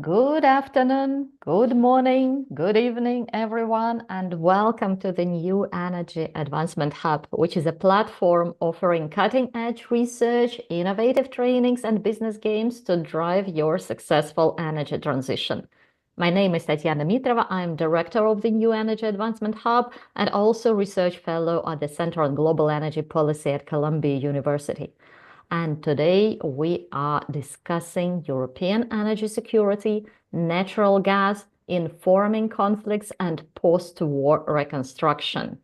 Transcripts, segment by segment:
Good afternoon, good morning, good evening, everyone, and welcome to the New Energy Advancement Hub, which is a platform offering cutting-edge research, innovative trainings, and business games to drive your successful energy transition. My name is Tatiana Mitrova. I'm director of the New Energy Advancement Hub and also research fellow at the Center on Global Energy Policy at Columbia University. And today we are discussing European energy security, natural gas, informing conflicts, and post-war reconstruction.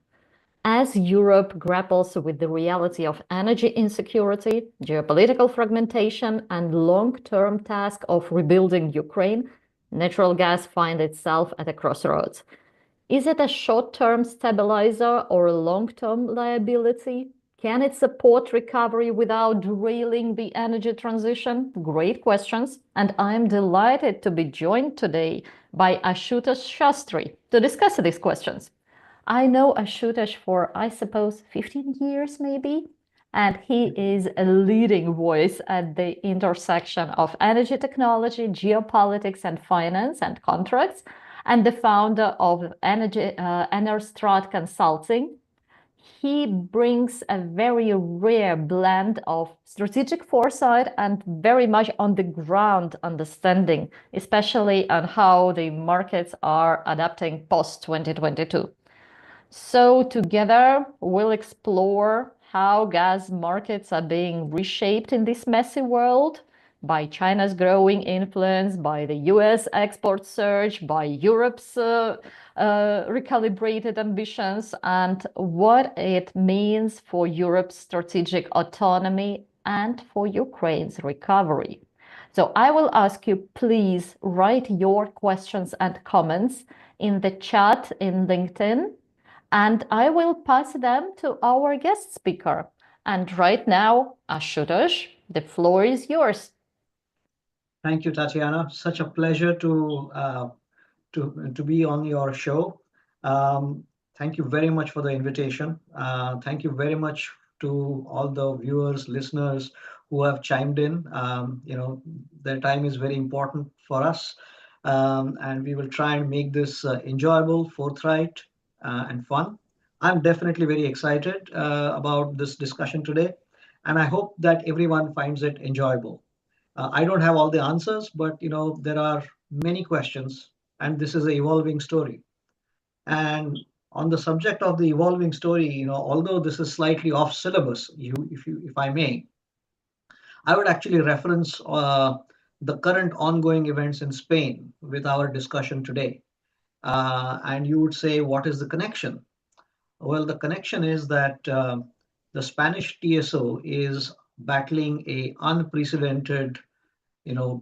As Europe grapples with the reality of energy insecurity, geopolitical fragmentation, and long-term task of rebuilding Ukraine, natural gas finds itself at a crossroads. Is it a short-term stabilizer or a long-term liability? Can it support recovery without derailing the energy transition? Great questions. And I'm delighted to be joined today by Ashutosh Shastri to discuss these questions. I know Ashutosh for, I suppose, 15 years maybe, and he is a leading voice at the intersection of energy technology, geopolitics, and finance and contracts, and the founder of EnerStrat Consulting. He brings a very rare blend of strategic foresight and very much on the ground understanding, especially on how the markets are adapting post 2022. So together we'll explore how gas markets are being reshaped in this messy world by China's growing influence, by the US export surge, by Europe's recalibrated ambitions, and what it means for Europe's strategic autonomy and for Ukraine's recovery. So I will ask you, please write your questions and comments in the chat in LinkedIn, and I will pass them to our guest speaker. And right now, Ashutosh, the floor is yours. Thank you, Tatiana. Such a pleasure to be on your show. Thank you very much for the invitation. Thank you very much to all the viewers, listeners who have chimed in. Their time is very important for us, and we will try and make this enjoyable, forthright, and fun. I'm definitely very excited about this discussion today, and I hope that everyone finds it enjoyable. I don't have all the answers, but there are many questions, and this is an evolving story. And on the subject of the evolving story, although this is slightly off syllabus, if I may, I would actually reference the current ongoing events in Spain with our discussion today. And you would say, what is the connection? Well, the connection is that the Spanish TSO is battling a unprecedented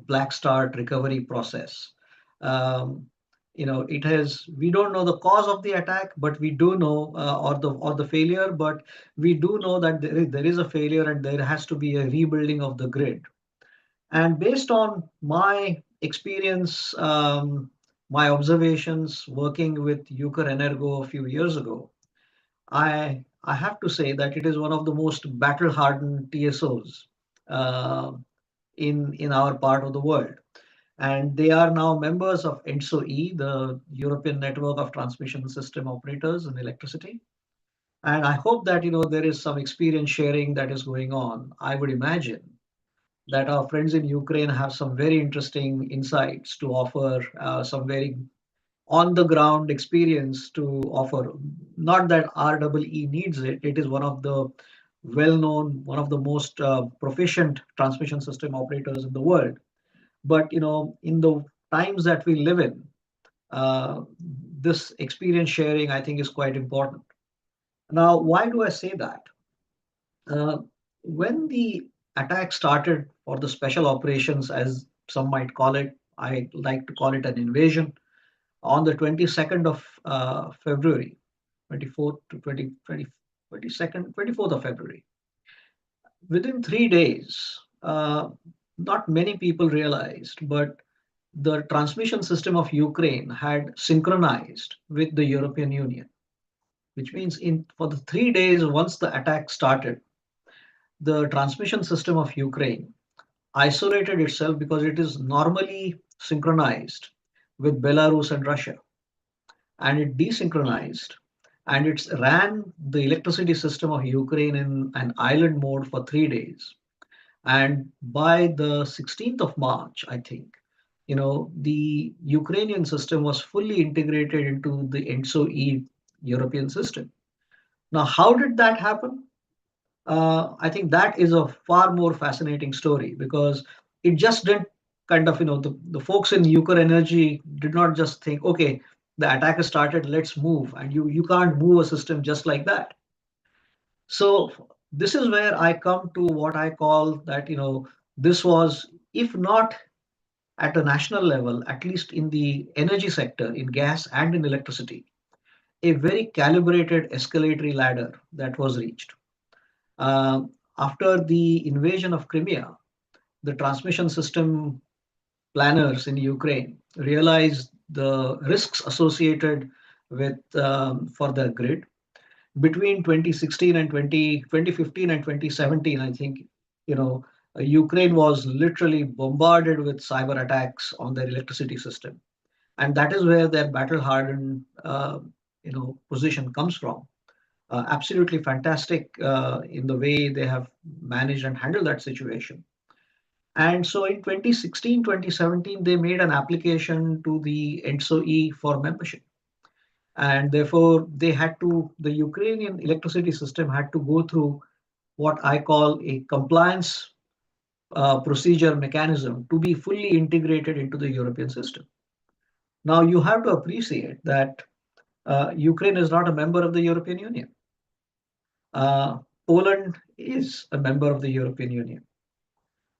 black start recovery process. It has, we don't know the cause of the attack, but we do know, or the failure, but we do know that there is a failure and there has to be a rebuilding of the grid. And based on my experience, my observations working with Energo a few years ago, I have to say that it is one of the most battle-hardened TSOs in our part of the world. And they are now members of ENTSO-E, the European Network of Transmission System Operators in Electricity. And I hope that there is some experience sharing that is going on. I would imagine that our friends in Ukraine have some very interesting insights to offer, some very on the ground experience to offer. Not that REE needs it, it is one of the well known, one of the most proficient transmission system operators in the world. But in the times that we live in, this experience sharing, I think, is quite important. Now, why do I say that? When the attack started, or the special operations, as some might call it, I like to call it an invasion, on the 22nd of February, 24th to 22nd, 24th of February. Within 3 days, not many people realized, but the transmission system of Ukraine had synchronized with the European Union, which means for the 3 days once the attack started, the transmission system of Ukraine isolated itself because it is normally synchronized with Belarus and Russia, and it desynchronized, and it ran the electricity system of Ukraine in an island mode for 3 days. And by the 16th of March, I think, the Ukrainian system was fully integrated into the ENTSO-E European system. Now, how did that happen? I think that is a far more fascinating story because it just didn't kind of, the folks in Euchre Energy did not just think, okay, the attack has started, let's move. And you can't move a system just like that. So this is where I come to what I call that, this was, if not at a national level, at least in the energy sector, in gas and in electricity, a very calibrated escalatory ladder that was reached. After the invasion of Crimea, the transmission system planners in Ukraine realized the risks associated with for the grid. Between 2016 and 2015 and 2017, I think, Ukraine was literally bombarded with cyber attacks on their electricity system. And that is where their battle hardened position comes from. Absolutely fantastic in the way they have managed and handled that situation. And so in 2016, 2017, they made an application to the ENTSO-E for membership. And therefore, the Ukrainian electricity system had to go through what I call a compliance procedure mechanism to be fully integrated into the European system. Now, you have to appreciate that Ukraine is not a member of the European Union. Poland is a member of the European Union.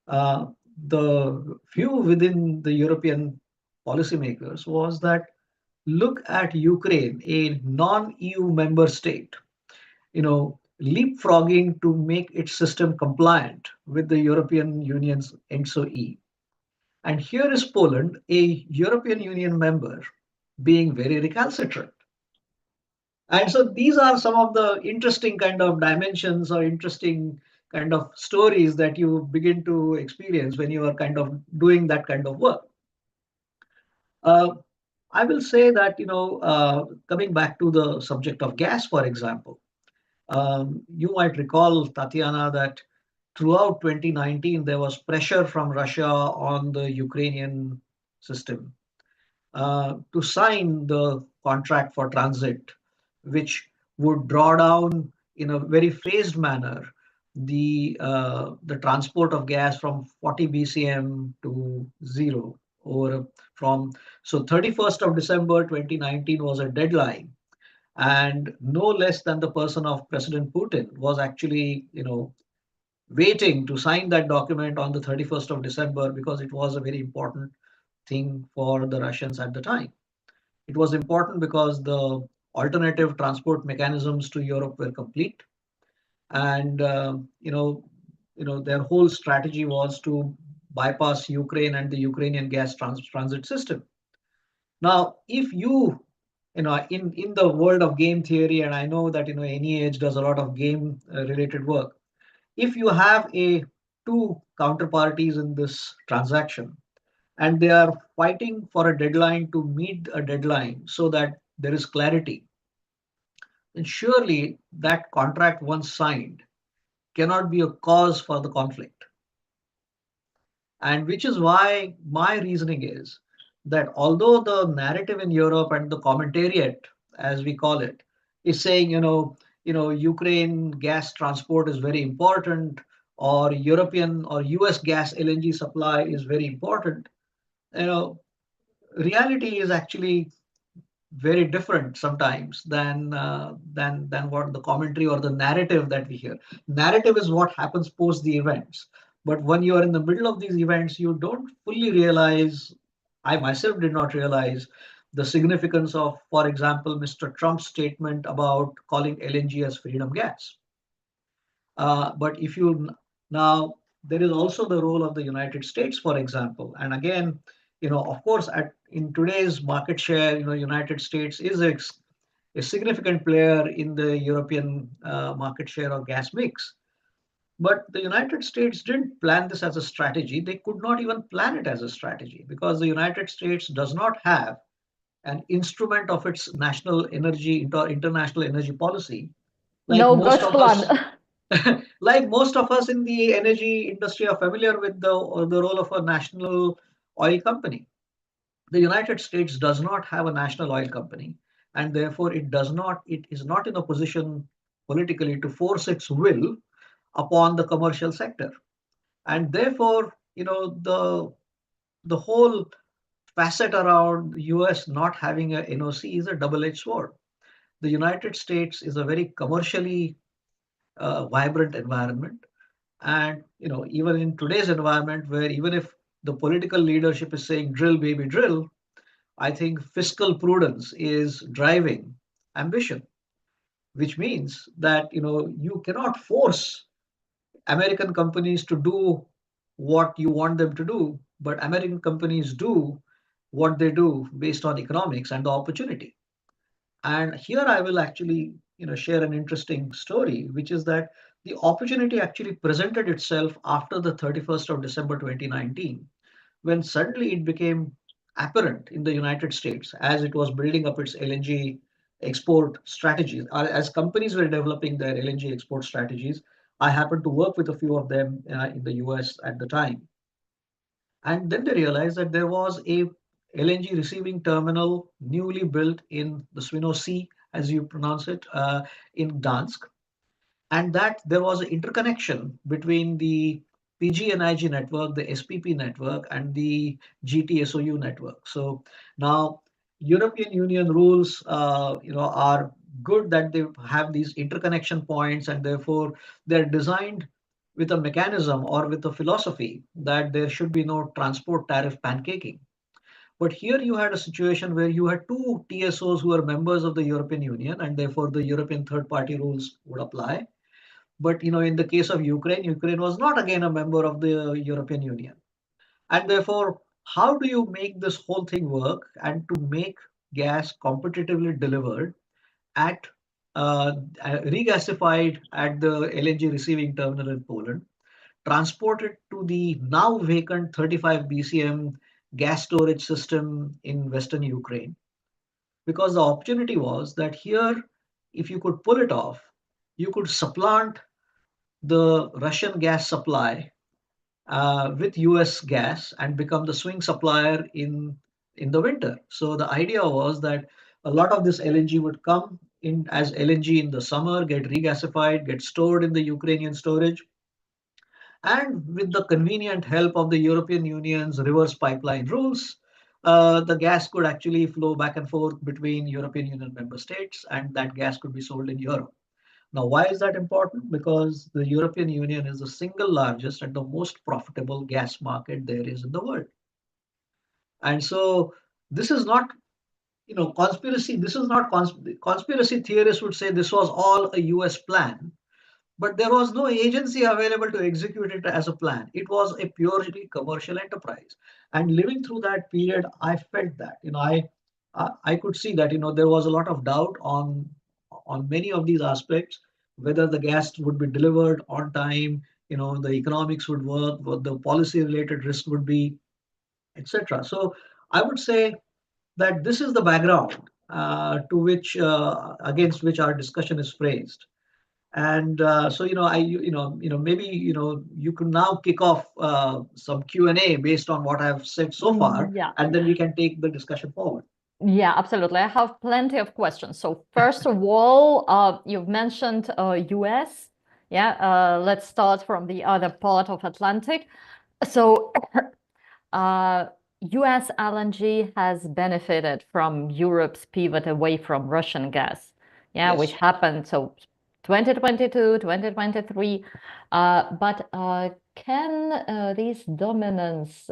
Uh, the view within the European policymakers was that look at Ukraine, a non-EU member state, leapfrogging to make its system compliant with the European Union's ENTSO-E. And here is Poland, a European Union member, being very recalcitrant. And so these are some of the interesting kind of dimensions or interesting kind of stories that you begin to experience when you are kind of doing that kind of work. Uh, I will say that, coming back to the subject of gas, for example, you might recall, Tatiana, that throughout 2019, there was pressure from Russia on the Ukrainian system to sign the contract for transit, which would draw down in a very phased manner the transport of gas from 40 BCM to zero over from 31st of December 2019 was a deadline, and no less than the person of President Putin was actually waiting to sign that document on the 31st of December because it was a very important thing for the Russians at the time. It was important because the alternative transport mechanisms to Europe were complete, and their whole strategy was to bypass Ukraine and the Ukrainian gas transit system. Now, if in the world of game theory, and I know that NEH does a lot of game related work. If you have a two counterparties in this transaction, and they are fighting for a deadline to meet a deadline so that there is clarity, then surely that contract once signed cannot be a cause for the conflict. And which is why my reasoning is that although the narrative in Europe and the commentariat, as we call it, is saying, Ukraine gas transport is very important, or European or US gas LNG supply is very important, you know, reality is actually very different sometimes than what the commentary or the narrative that we hear. Narrative is what happens post the events, but when you are in the middle of these events, you don't fully realize. I myself did not realize the significance of, for example, Mr. Trump's statement about calling LNG as freedom gas. But if you now, there is also the role of the United States, for example. And again, of course, in today's market share, United States is a significant player in the European market share of gas mix. But the United States didn't plan this as a strategy. They could not even plan it as a strategy because the United States does not have an instrument of its national energy international energy policy like No most God's of plan. us like most of us in the energy industry are familiar with the role of a national oil company. The United States does not have a national oil company, and therefore it is not in a position politically to force its will upon the commercial sector. And therefore, the whole facet around the US not having a NOC is a double-edged sword. The United States is a very commercially vibrant environment, and even in today's environment, where even if the political leadership is saying drill baby drill, I think fiscal prudence is driving ambition, which means that you cannot force American companies to do what you want them to do, but American companies do what they do based on economics and the opportunity. And here I will actually, share an interesting story, which is that the opportunity actually presented itself after the 31st of December 2019, when suddenly it became apparent in the United States as it was building up its LNG export strategies, as companies were developing their LNG export strategies. I happened to work with a few of them in the US at the time. And then they realized that there was a LNG receiving terminal newly built in the Swino Sea, as you pronounce it, in Gdansk, and that there was an interconnection between the PG&IG network, the SPP network, and the GTSOU network. So now European Union rules, are good that they have these interconnection points, and therefore they're designed with a mechanism or with a philosophy that there should be no transport tariff pancaking. But here you had a situation where you had two TSOs who are members of the European Union, and therefore the European third party rules would apply. But in the case of Ukraine, Ukraine was not again a member of the European Union. And therefore, how do you make this whole thing work and to make gas competitively delivered at regasified at the LNG receiving terminal in Poland, transported to the now vacant 35 BCM gas storage system in Western Ukraine? Because the opportunity was that here, if you could pull it off, you could supplant the Russian gas supply with US gas and become the swing supplier in the winter. So the idea was that a lot of this LNG would come in as LNG in the summer, get regasified, get stored in the Ukrainian storage, and with the convenient help of the European Union's reverse pipeline rules, the gas could actually flow back and forth between European Union member states, and that gas could be sold in Europe. Now, why is that important? Because the European Union is the single largest and the most profitable gas market there is in the world. And so this is not, conspiracy. This is not conspiracy theorists would say this was all a US plan, but there was no agency available to execute it as a plan. It was a purely commercial enterprise. And living through that period, I felt that, I could see that, there was a lot of doubt on many of these aspects, whether the gas would be delivered on time, the economics would work, what the policy related risk would be, etc. So I would say that this is the background to which against which our discussion is phrased. And so, maybe, you can now kick off some Q&A based on what I've said so far, Yeah. and then we can take the discussion forward. Yeah, absolutely. I have plenty of questions. So first of all, you've mentioned US. Yeah, let's start from the other part of Atlantic. So US LNG has benefited from Europe's pivot away from Russian gas. Yeah, Yes. which happened so 2022, 2023. But can this dominance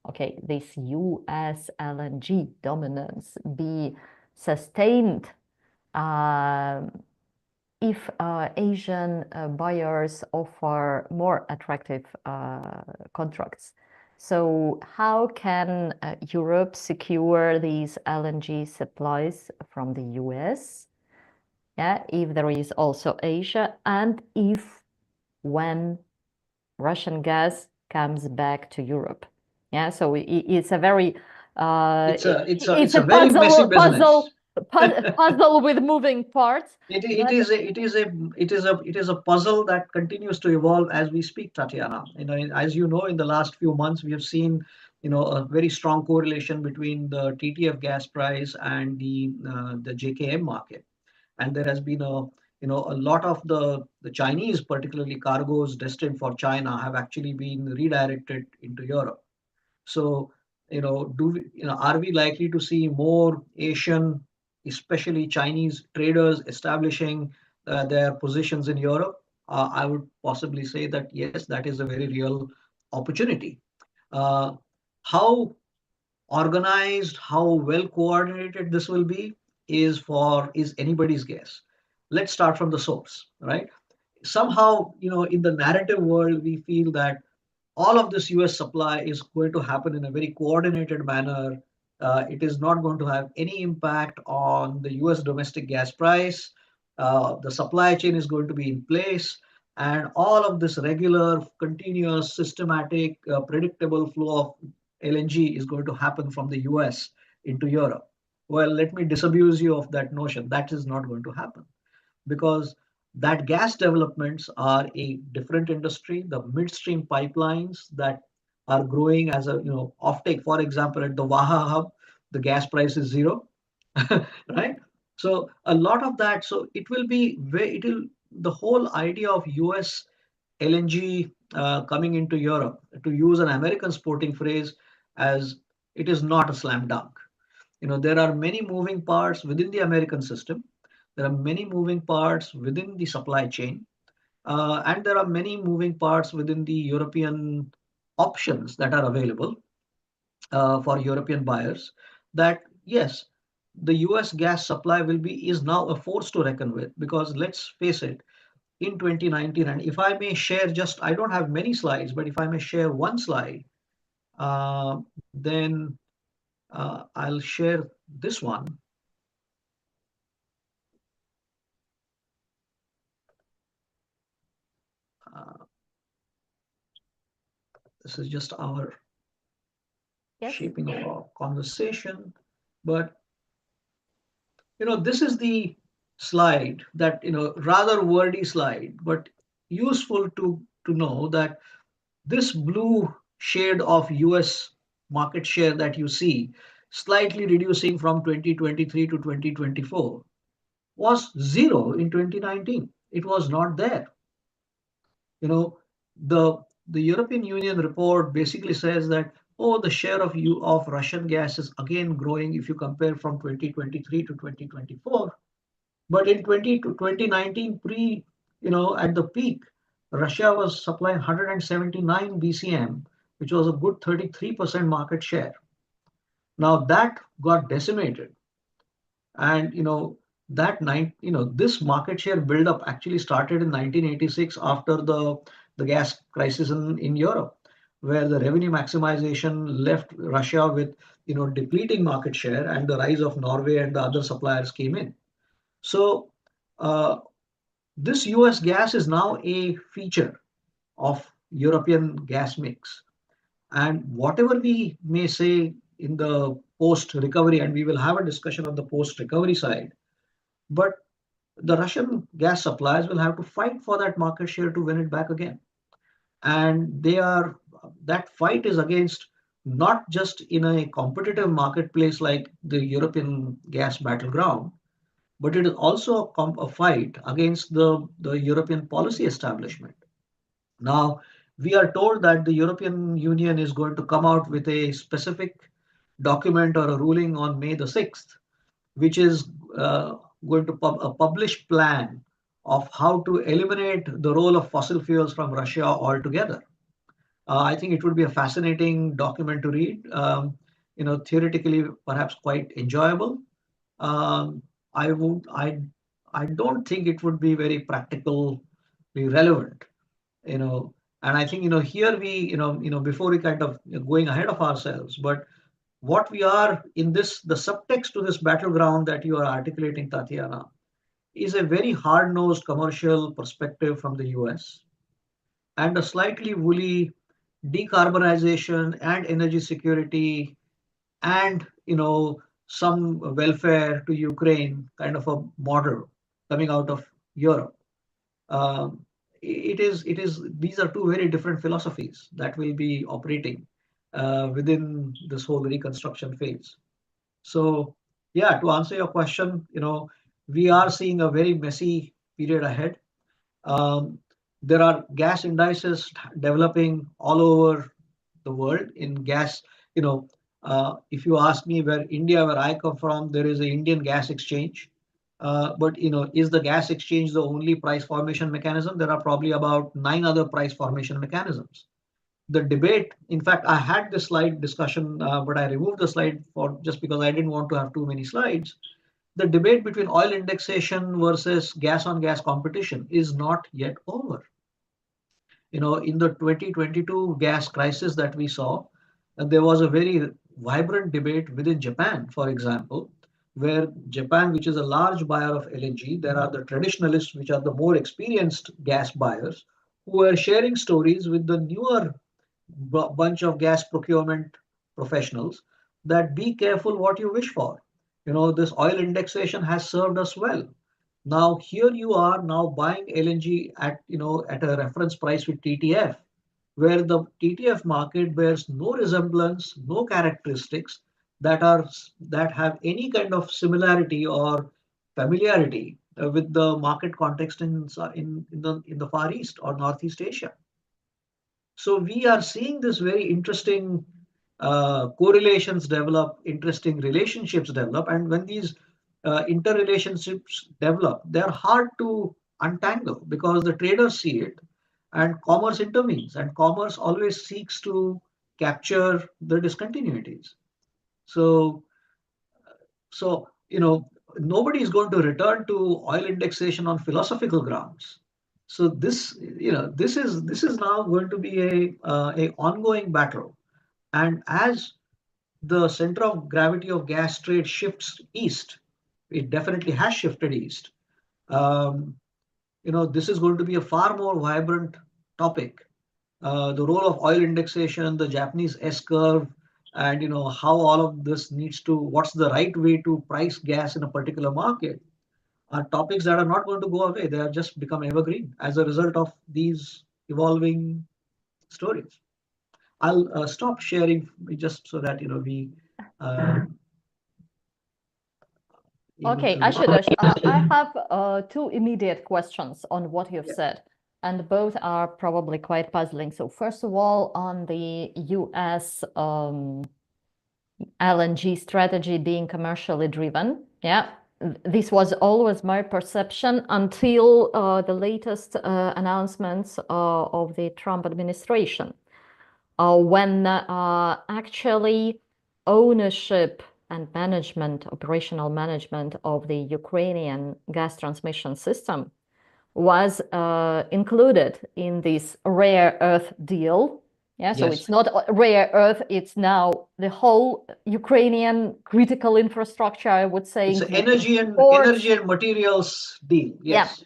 okay, this US LNG dominance be sustained if Asian buyers offer more attractive contracts? So how can Europe secure these LNG supplies from the US? Yeah, if there is also Asia, and if when Russian gas comes back to Europe. Yeah, so it's a very it's it's a a very messy business. puzzle with moving parts. It But is a puzzle that continues to evolve as we speak, Tatiana. As you know, in the last few months, we have seen, a very strong correlation between the TTF gas price and the JKM market. And there has been a lot of the Chinese, particularly cargoes destined for China, have actually been redirected into Europe. So, are we likely to see more Asian, especially Chinese traders establishing their positions in Europe? I would possibly say that yes, that is a very real opportunity. Uh, how organized, how well coordinated this will be is anybody's guess. Let's start from the source, right? Somehow, in the narrative world, we feel that all of this US supply is going to happen in a very coordinated manner. It is not going to have any impact on the US domestic gas price. The supply chain is going to be in place, and all of this regular, continuous, systematic, predictable flow of LNG is going to happen from the US into Europe. Well, let me disabuse you of that notion. That is not going to happen because that gas developments are a different industry. The midstream pipelines that are growing as a offtake, for example, at the Waha hub, the gas price is zero, right? So a lot of that. So it will be very. It will the whole idea of U.S. LNG coming into Europe, to use an American sporting phrase, as it is not a slam dunk. There are many moving parts within the American system. There are many moving parts within the supply chain, and there are many moving parts within the European options that are available for European buyers. That yes, the U.S. gas supply is now a force to reckon with, because let's face it, in 2019, and if I may share, just I don't have many slides, but if I may share one slide, then I'll share this one. Uh, this is just our yes, shaping of our conversation. But this is the slide that, rather wordy slide, but useful to know that this blue shade of US market share that you see slightly reducing from 2023 to 2024 was zero in 2019. It was not there. you know the the European Union report basically says that, oh, the share of Russian gas is again growing if you compare from 2023 to 2024. But in 2019, at the peak, Russia was supplying 179 BCM, which was a good 33% market share. Now that got decimated, and this market share buildup actually started in 1986 after the gas crisis in Europe, where the revenue maximization left Russia with depleting market share, and the rise of Norway and the other suppliers came in. So uh, this US gas is now a feature of European gas mix. And whatever we may say in the post recovery, and we will have a discussion on the post recovery side, but the Russian gas suppliers will have to fight for that market share to win it back again. And that fight is against, not just in a competitive marketplace like the European gas battleground, but it is also a fight against the European policy establishment. Now, we are told that the European Union is going to come out with a specific document or a ruling on May the 6th, which is going to a published plan of how to eliminate the role of fossil fuels from Russia altogether. I think it would be a fascinating document to read. Theoretically, perhaps quite enjoyable. Um, I would, I don't think it would be very practically relevant. You know, and I think here we, before we kind of going ahead of ourselves, but what we are in this, the subtext to this battleground that you are articulating, Tatiana, is a very hard-nosed commercial perspective from the US. and a slightly woolly decarbonization and energy security and some welfare to Ukraine kind of a model coming out of Europe. Um, it is these are two very different philosophies that will be operating within this whole reconstruction phase. So yeah, to answer your question, we are seeing a very messy period ahead. Um, there are gas indices developing all over the world in gas. You know, if you ask me where India, where I come from, there is an Indian gas exchange. But is the gas exchange the only price formation mechanism? There are probably about nine other price formation mechanisms. The debate, in fact, I had this slide discussion, but I removed the slide for just because I didn't want to have too many slides. The debate between oil indexation versus gas on gas competition is not yet over. In the 2022 gas crisis that we saw, there was a very vibrant debate within Japan, for example, where Japan, which is a large buyer of LNG, there are the traditionalists, which are the more experienced gas buyers, who are sharing stories with the newer bunch of gas procurement professionals that be careful what you wish for. This oil indexation has served us well. Now here you are now buying LNG at a reference price with TTF, where the TTF market bears no resemblance, no characteristics that have any kind of similarity or familiarity with the market context in the Far East or Northeast Asia. So we are seeing this very interesting correlations develop, interesting relationships develop, and when these interrelationships develop, they're hard to untangle because the traders see it, and commerce intervenes, and commerce always seeks to capture the discontinuities. So, so nobody is going to return to oil indexation on philosophical grounds. So this is now going to be a ongoing battle. And as the center of gravity of gas trade shifts east, it definitely has shifted east. Um, this is going to be a far more vibrant topic. The role of oil indexation, the Japanese S curve, and how all of this needs to, what's the right way to price gas in a particular market, are topics that are not going to go away. They have just become evergreen as a result of these evolving stories. I'll stop sharing just so that we um, able Okay, to. Ashutosh, I have two immediate questions on what you've Yeah. said, and both are probably quite puzzling. So first of all, on the US LNG strategy being commercially driven, yeah, this was always my perception until the latest announcements of the Trump administration, when actually ownership and management, operational management of the Ukrainian gas transmission system was included in this rare earth deal. Yeah, so it's Yes, not rare earth, it's now the whole Ukrainian critical infrastructure, I would say, it's an including energy ports. and materials deal. Yeah. Yes,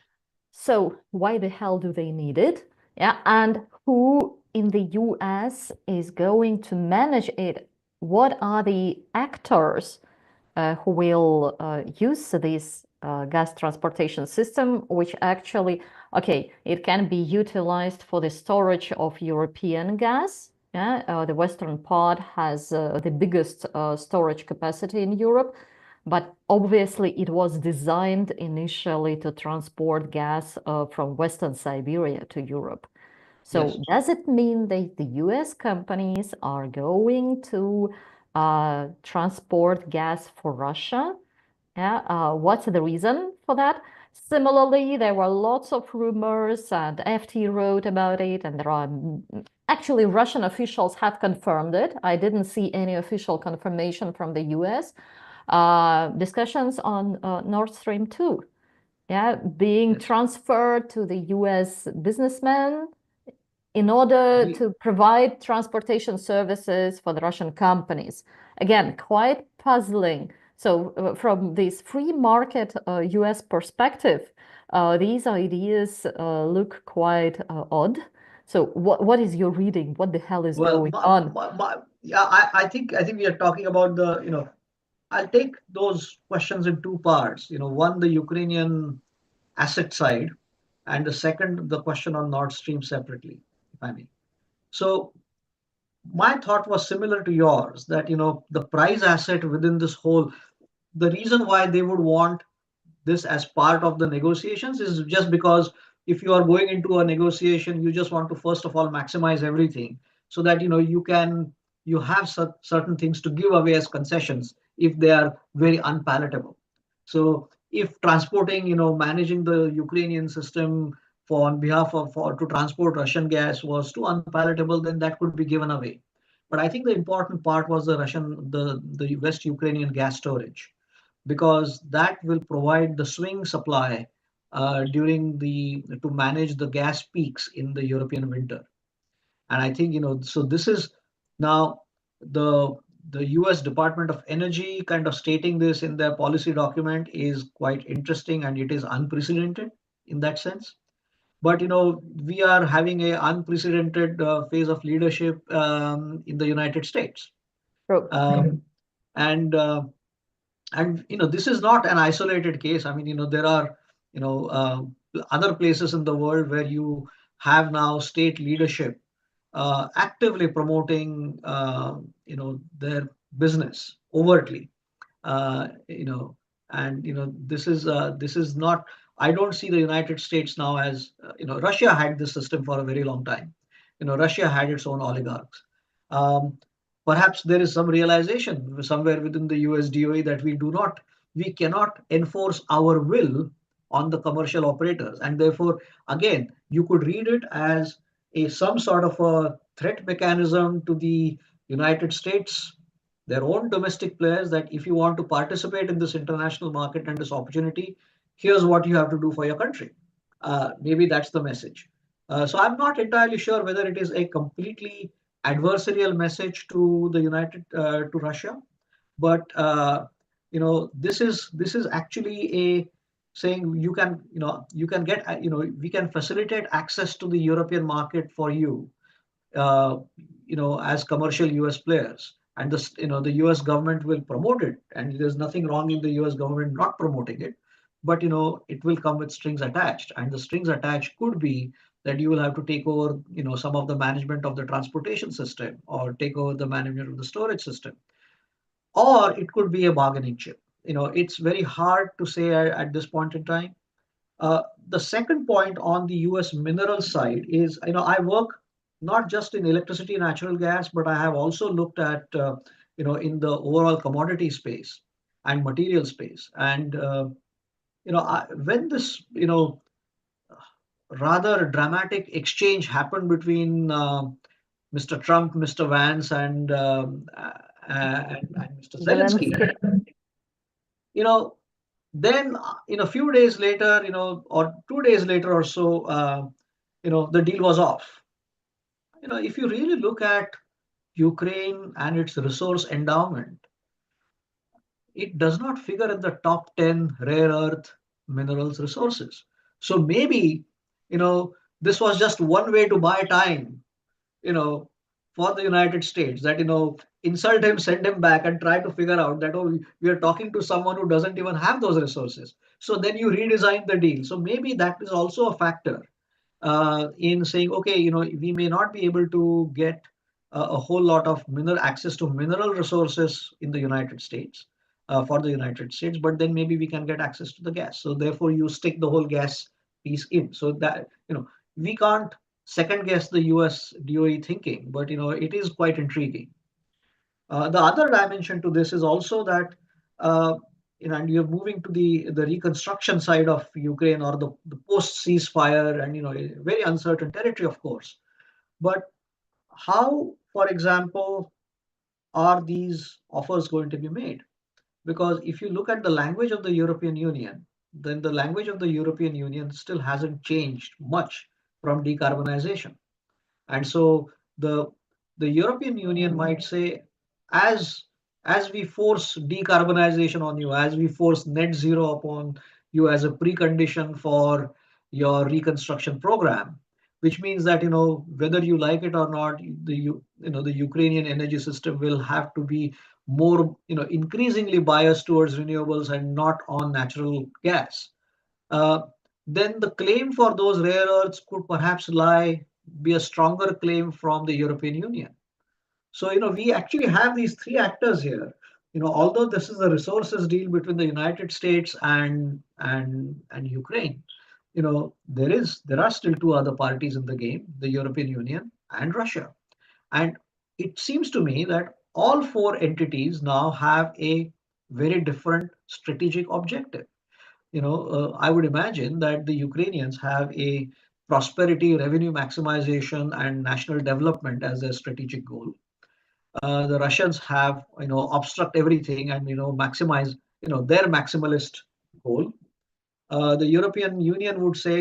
So why the hell do they need it? Yeah, and who in the US is going to manage it? What are the actors who will use this gas transportation system, which actually, okay, it can be utilized for the storage of European gas. Yeah, the western part has the biggest storage capacity in Europe, but obviously it was designed initially to transport gas from Western Siberia to Europe. So yes. does it mean that the US companies are going to transport gas for Russia? Yeah, what's the reason for that? Similarly, there were lots of rumors, and FT wrote about it, and there are actually Russian officials have confirmed it. I didn't see any official confirmation from the US. Discussions on Nord Stream 2, yeah, being Yes. transferred to the US businessmen in order We to provide transportation services for the Russian companies. Again, quite puzzling. So from this free market US perspective, these ideas look quite odd. So what is your reading? What the hell is Well, going on? yeah, I think we are talking about I'll take those questions in two parts. One, the Ukrainian asset side, and the second, the question on Nord Stream separately, if I may. So my thought was similar to yours, that the price asset within this whole, the reason why they would want this as part of the negotiations is just because if you are going into a negotiation, you just want to first of all maximize everything, so that you have certain things to give away as concessions if they are very unpalatable. So if transporting, managing the Ukrainian system for on behalf of for to transport Russian gas was too unpalatable, then that could be given away. But I think the important part was the West Ukrainian gas storage, because that will provide the swing supply during the to manage the gas peaks in the European winter. And I think, so this is now the the US Department of Energy kind of stating this in their policy document is quite interesting, and it is unprecedented in that sense. But we are having a unprecedented phase of leadership in the United States. So, And this is not an isolated case. I mean, there are other places in the world where you have now state leadership actively promoting their business overtly, uh, you know, and this is not. I don't see the United States now as Russia had this system for a very long time. Russia had its own oligarchs. Um, Perhaps there is some realization somewhere within the US DOE that we cannot enforce our will on the commercial operators, and therefore, again, you could read it as a some sort of a threat mechanism to the United States, their own domestic players, that if you want to participate in this international market and this opportunity, here's what you have to do for your country. Maybe that's the message. So I'm not entirely sure whether it is a completely adversarial message to the to Russia, but this is actually a saying you can get we can facilitate access to the European market for you, uh, as commercial US players. And the US government will promote it, and there's nothing wrong in the US government not promoting it. But it will come with strings attached, and the strings attached could be that you will have to take over, some of the management of the transportation system, or take over the management of the storage system, or it could be a bargaining chip. It's very hard to say at this point in time. The second point on the US mineral side is, I work not just in electricity, natural gas, but I have also looked at, in the overall commodity space and material space. And, when this, rather dramatic exchange happened between Mr. Trump, Mr. Vance, and Mr. Zelensky, Zelensky. you know, then in a few days later, or 2 days later or so, the deal was off. If you really look at Ukraine and its resource endowment, it does not figure in the top 10 rare earth minerals resources. So maybe, this was just one way to buy time, you know, for the United States, that, insult him, send him back, and try to figure out that, oh, we are talking to someone who doesn't even have those resources. So then you redesign the deal. So maybe that is also a factor in saying, okay, we may not be able to get a whole lot of mineral access to mineral resources in the United States, for the United States, but then maybe we can get access to the gas. So therefore, you stick the whole gas piece in. So that we can't second guess the US DOE thinking, but it is quite intriguing. The other dimension to this is also that, and you're moving to the reconstruction side of Ukraine, or the post ceasefire, and a very uncertain territory, of course. But how, for example, are these offers going to be made? Because if you look at the language of the European Union, then the language of the European Union still hasn't changed much from decarbonization. And so the the European Union might say, as as we force decarbonization on you, as we force net zero upon you as a precondition for your reconstruction program, which means that whether you like it or not, the Ukrainian energy system will have to be more increasingly biased towards renewables and not on natural gas. uh, then the claim for those rare earths could perhaps be a stronger claim from the European Union. So, we actually have these three actors here. Although this is a resources deal between the United States and Ukraine, there are still two other parties in the game, the European Union and Russia. And it seems to me that all four entities now have a very different strategic objective. I would imagine that the Ukrainians have a prosperity, revenue maximization, and national development as their strategic goal. The Russians have, obstruct everything and, maximize, their maximalist goal. The European Union would say,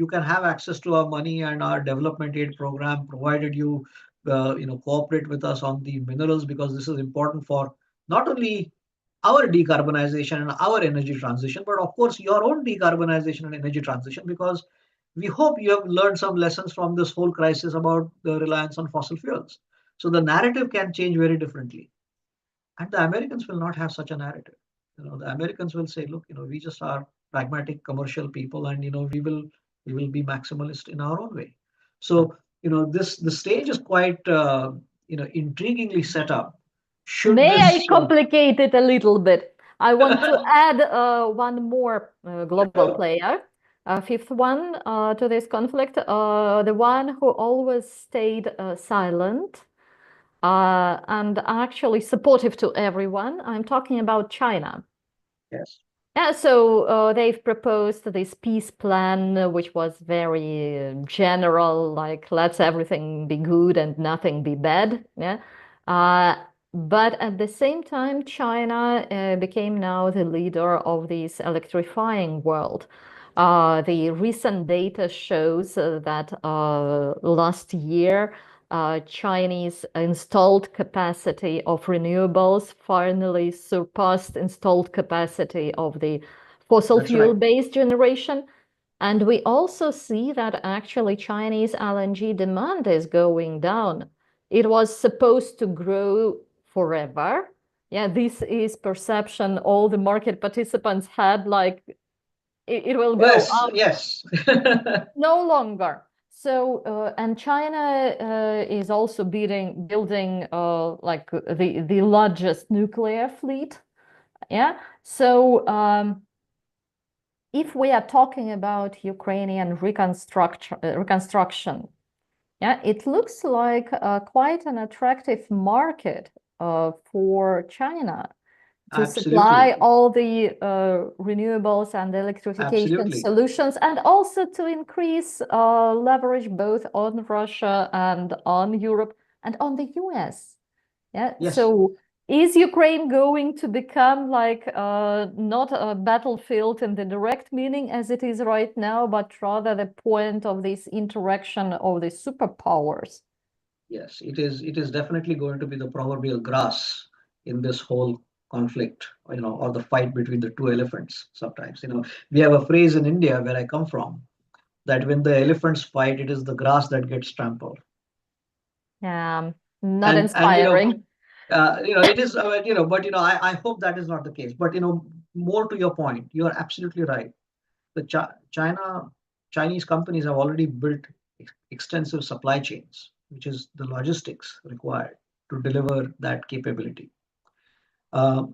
you can have access to our money and our development aid program, provided you, cooperate with us on the minerals, because this is important for not only our decarbonization and our energy transition, but of course your own decarbonization and energy transition, because we hope you have learned some lessons from this whole crisis about the reliance on fossil fuels. So the narrative can change very differently. And the Americans will not have such a narrative. The Americans will say, look, we just are pragmatic commercial people, and we will be maximalist in our own way. So this the stage is quite intriguingly set up. Should May I this complicate it a little bit? I want to add one more global player, fifth one to this conflict, the one who always stayed silent and actually supportive to everyone. I'm talking about China. Yes. Yeah, so they've proposed this peace plan, which was very general, like let's everything be good and nothing be bad. Yeah. Uh, but at the same time, China became now the leader of this electrifying world. The recent data shows that last year, Chinese installed capacity of renewables finally surpassed installed capacity of the fossil That's right. fuel-based generation. And we also see that actually Chinese LNG demand is going down. It was supposed to grow forever. Yeah, this is perception all the market participants had, like it will go Yes, up. yes. No longer. So, and China is also building like the largest nuclear fleet. Yeah. So, if we are talking about Ukrainian reconstruction, yeah, it looks like quite an attractive market for China to supply Absolutely. all the renewables and electrification Absolutely. solutions, and also to increase leverage both on Russia and on Europe and on the US. Yeah. Yes. So is Ukraine going to become like not a battlefield in the direct meaning as it is right now, but rather the point of this interaction of the superpowers? Yes. It is definitely going to be the proverbial grass in this whole conflict, or the fight between the two elephants. Sometimes, we have a phrase in India where I come from, that when the elephants fight, it is the grass that gets trampled. Yeah, not And inspiring. it is, but I hope that is not the case. But more to your point, you are absolutely right. The Chinese companies have already built extensive supply chains, which is the logistics required to deliver that capability. Uh,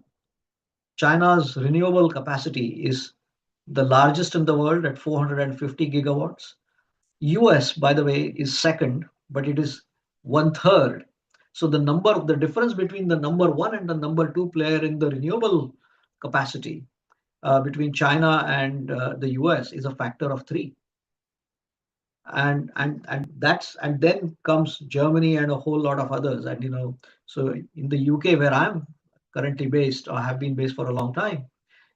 China's renewable capacity is the largest in the world at 450 gigawatts. US, by the way, is second, but it is one third. So the difference between the number one and the number two player in the renewable capacity, between China and the US, is a factor of three. And then comes Germany and a whole lot of others. And so in the UK, where I'm currently based or have been based for a long time,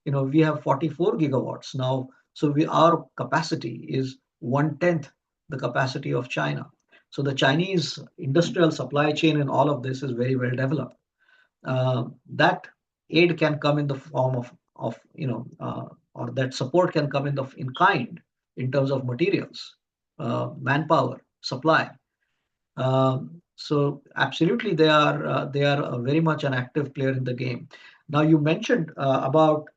we have 44 gigawatts now. So our capacity is one tenth the capacity of China. So the Chinese industrial supply chain and all of this is very well developed. That aid can come in the form of or that support can come in kind, in terms of materials. manpower supply. So absolutely, they are very much an active player in the game. Now you mentioned about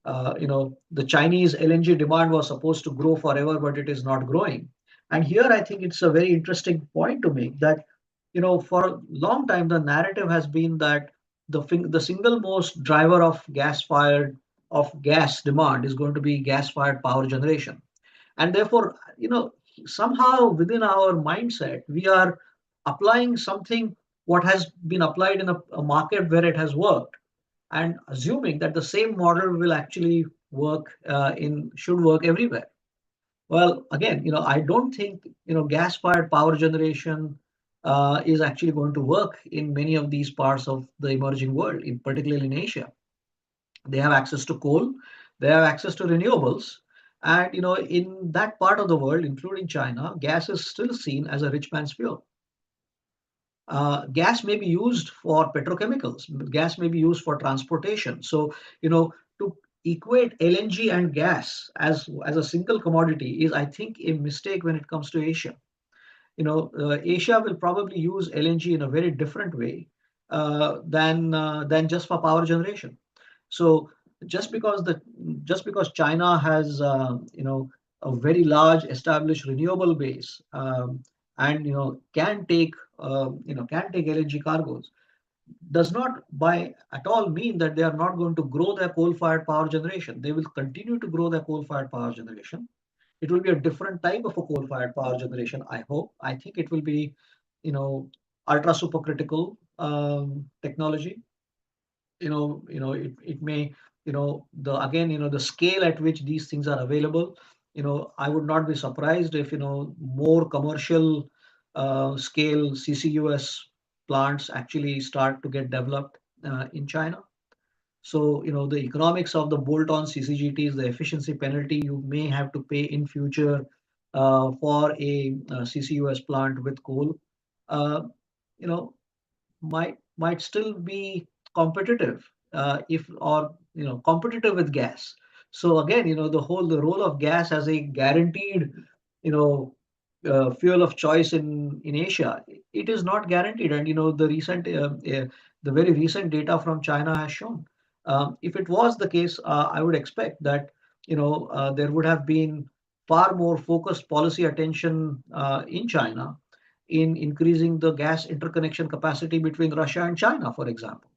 the Chinese LNG demand was supposed to grow forever, but it is not growing. And here I think it's a very interesting point to make that for a long time the narrative has been that the single most driver of gas demand is going to be gas-fired power generation, and therefore somehow within our mindset we are applying something what has been applied in a market where it has worked, and assuming that the same model will actually work in should work everywhere. Well, again, I don't think gas fired power generation is actually going to work in many of these parts of the emerging world, in particularly in Asia. They have access to coal, they have access to renewables, and in that part of the world, including China, gas is still seen as a rich man's fuel. Gas may be used for petrochemicals, gas may be used for transportation. So to equate LNG and gas as a single commodity is, I think, a mistake when it comes to Asia. Asia will probably use LNG in a very different way than just for power generation. So just because the just because China has a very large established renewable base, and can take LNG cargoes, does not by at all mean that they are not going to grow their coal-fired power generation. They will continue to grow their coal-fired power generation. It will be a different type of a coal-fired power generation, I hope. I think it will be, ultra supercritical technology. It may, the again, the scale at which these things are available. I would not be surprised if more commercial scale CCUS plants actually start to get developed in China. So, the economics of the bolt-on CCGTs, the efficiency penalty you may have to pay in future for a CCUS plant with coal, uh, you know, might still be competitive, if or competitive with gas. So again, the role of gas as a guaranteed you know fuel of choice in Asia, it is not guaranteed. And the very recent data from China has shown, if it was the case, I would expect that there would have been far more focused policy attention in China in increasing the gas interconnection capacity between Russia and China, for example.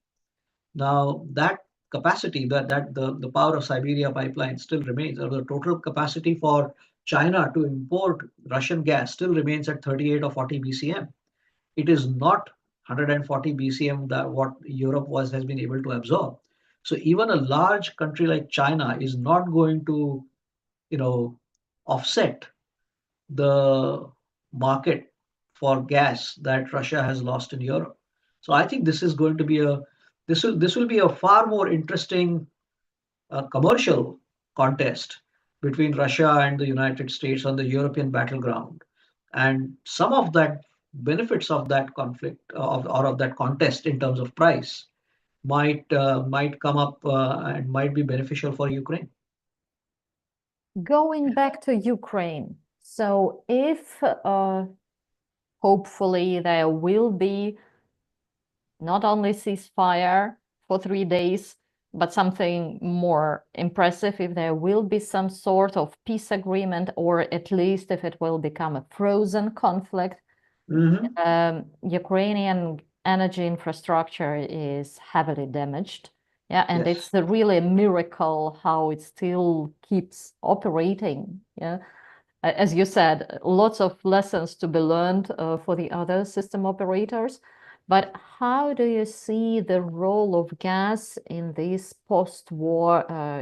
Now, that capacity, the power of Siberia pipeline still remains, or the total capacity for China to import Russian gas still remains at 38 or 40 BCM. It is not 140 BCM that what Europe has been able to absorb. So even a large country like China is not going to, you know, offset the market for gas that Russia has lost in Europe. So I think this is going to be a this will be a far more interesting commercial contest between Russia and the United States on the European battleground. And some of that benefits of that conflict or of that contest in terms of price might come up and might be beneficial for Ukraine. Going back to Ukraine, so if hopefully there will be not only ceasefire for 3 days, but something more impressive, if there will be some sort of peace agreement, or at least if it will become a frozen conflict. Ukrainian energy infrastructure is heavily damaged. Yeah, and Yes. it's really a miracle how it still keeps operating. Yeah, as you said, lots of lessons to be learned for the other system operators. But how do you see the role of gas in this post-war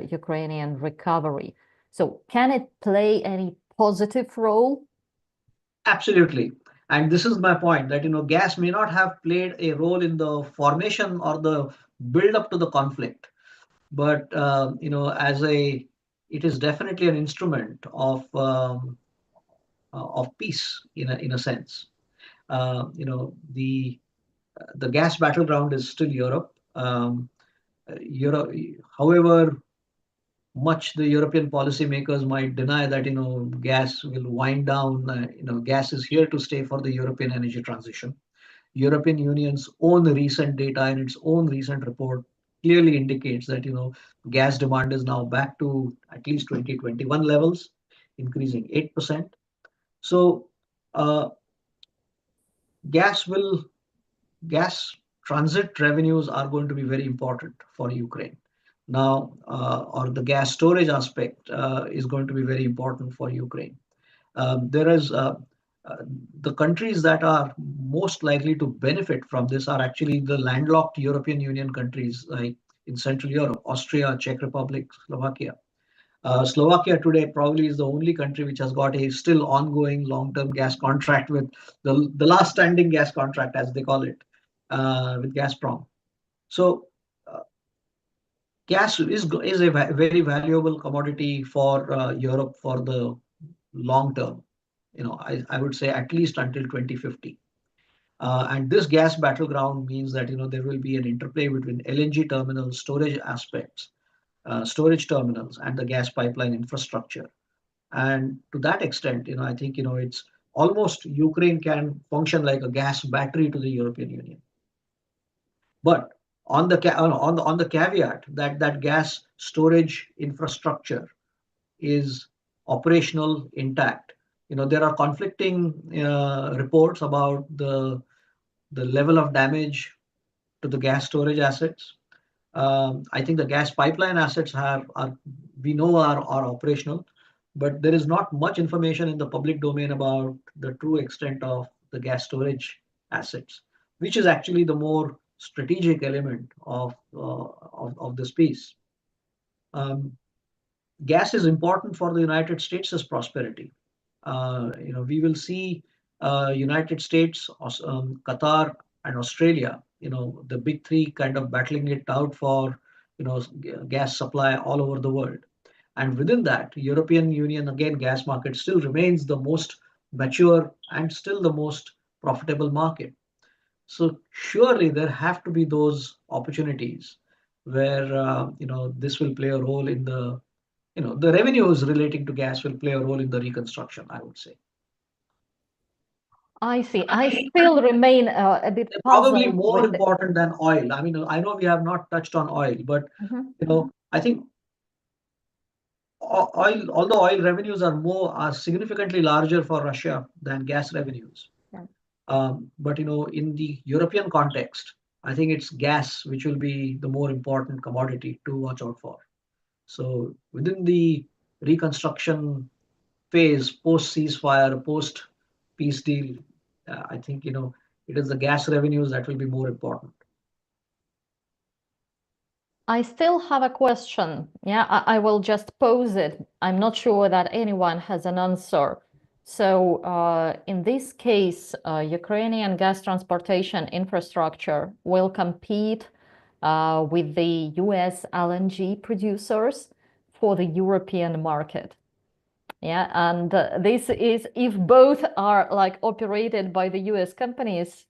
Ukrainian recovery? So can it play any positive role? Absolutely. And this is my point that gas may not have played a role in the formation or the build up to the conflict, but as a it is definitely an instrument of peace in a sense. The gas battleground is still Europe. Europe, however, much the European policymakers might deny that gas will wind down, gas is here to stay for the European energy transition. European Union's own recent data and its own recent report clearly indicates that gas demand is now back to at least 2021 levels, increasing 8%. So uh, gas will gas transit revenues are going to be very important for Ukraine now, or the gas storage aspect is going to be very important for Ukraine. There is uh, the countries that are most likely to benefit from this are actually the landlocked European Union countries like in Central Europe, Austria, Czech Republic, Slovakia. Slovakia today probably is the only country which has got a still ongoing long-term gas contract with the last standing gas contract, as they call it, with Gazprom. So gas is a very valuable commodity for Europe for the long term. I would say at least until 2050. And this gas battleground means that there will be an interplay between LNG terminals, storage aspects, storage terminals, and the gas pipeline infrastructure. And to that extent, I think it's almost Ukraine can function like a gas battery to the European Union. But on the caveat that gas storage infrastructure is operational intact. There are conflicting reports about the level of damage to the gas storage assets. I think the gas pipeline assets are we know are operational, but there is not much information in the public domain about the true extent of the gas storage assets, which is actually the more strategic element of this piece. Um, Gas is important for the United States' prosperity. We will see United States, Qatar, and Australia. The big three kind of battling it out for gas supply all over the world. And within that, European Union again gas market still remains the most mature and still the most profitable market. So surely there have to be those opportunities where this will play a role in the revenues relating to gas will play a role in the reconstruction, I would say. I see. I still remain a bit Probably puzzled more with the. important than oil. I mean, I know we have not touched on oil, but Mhm. I think oil, although oil revenues are significantly larger for Russia than gas revenues. Yeah. But in the European context, I think it's gas which will be the more important commodity to watch out for. So within the reconstruction phase, post ceasefire, post peace deal, I think it is the gas revenues that will be more important. I still have a question. Yeah, I will just pose it. I'm not sure that anyone has an answer. So, in this case, Ukrainian gas transportation infrastructure will compete with the US LNG producers for the European market. Yeah, and this is if both are like operated by the US companies,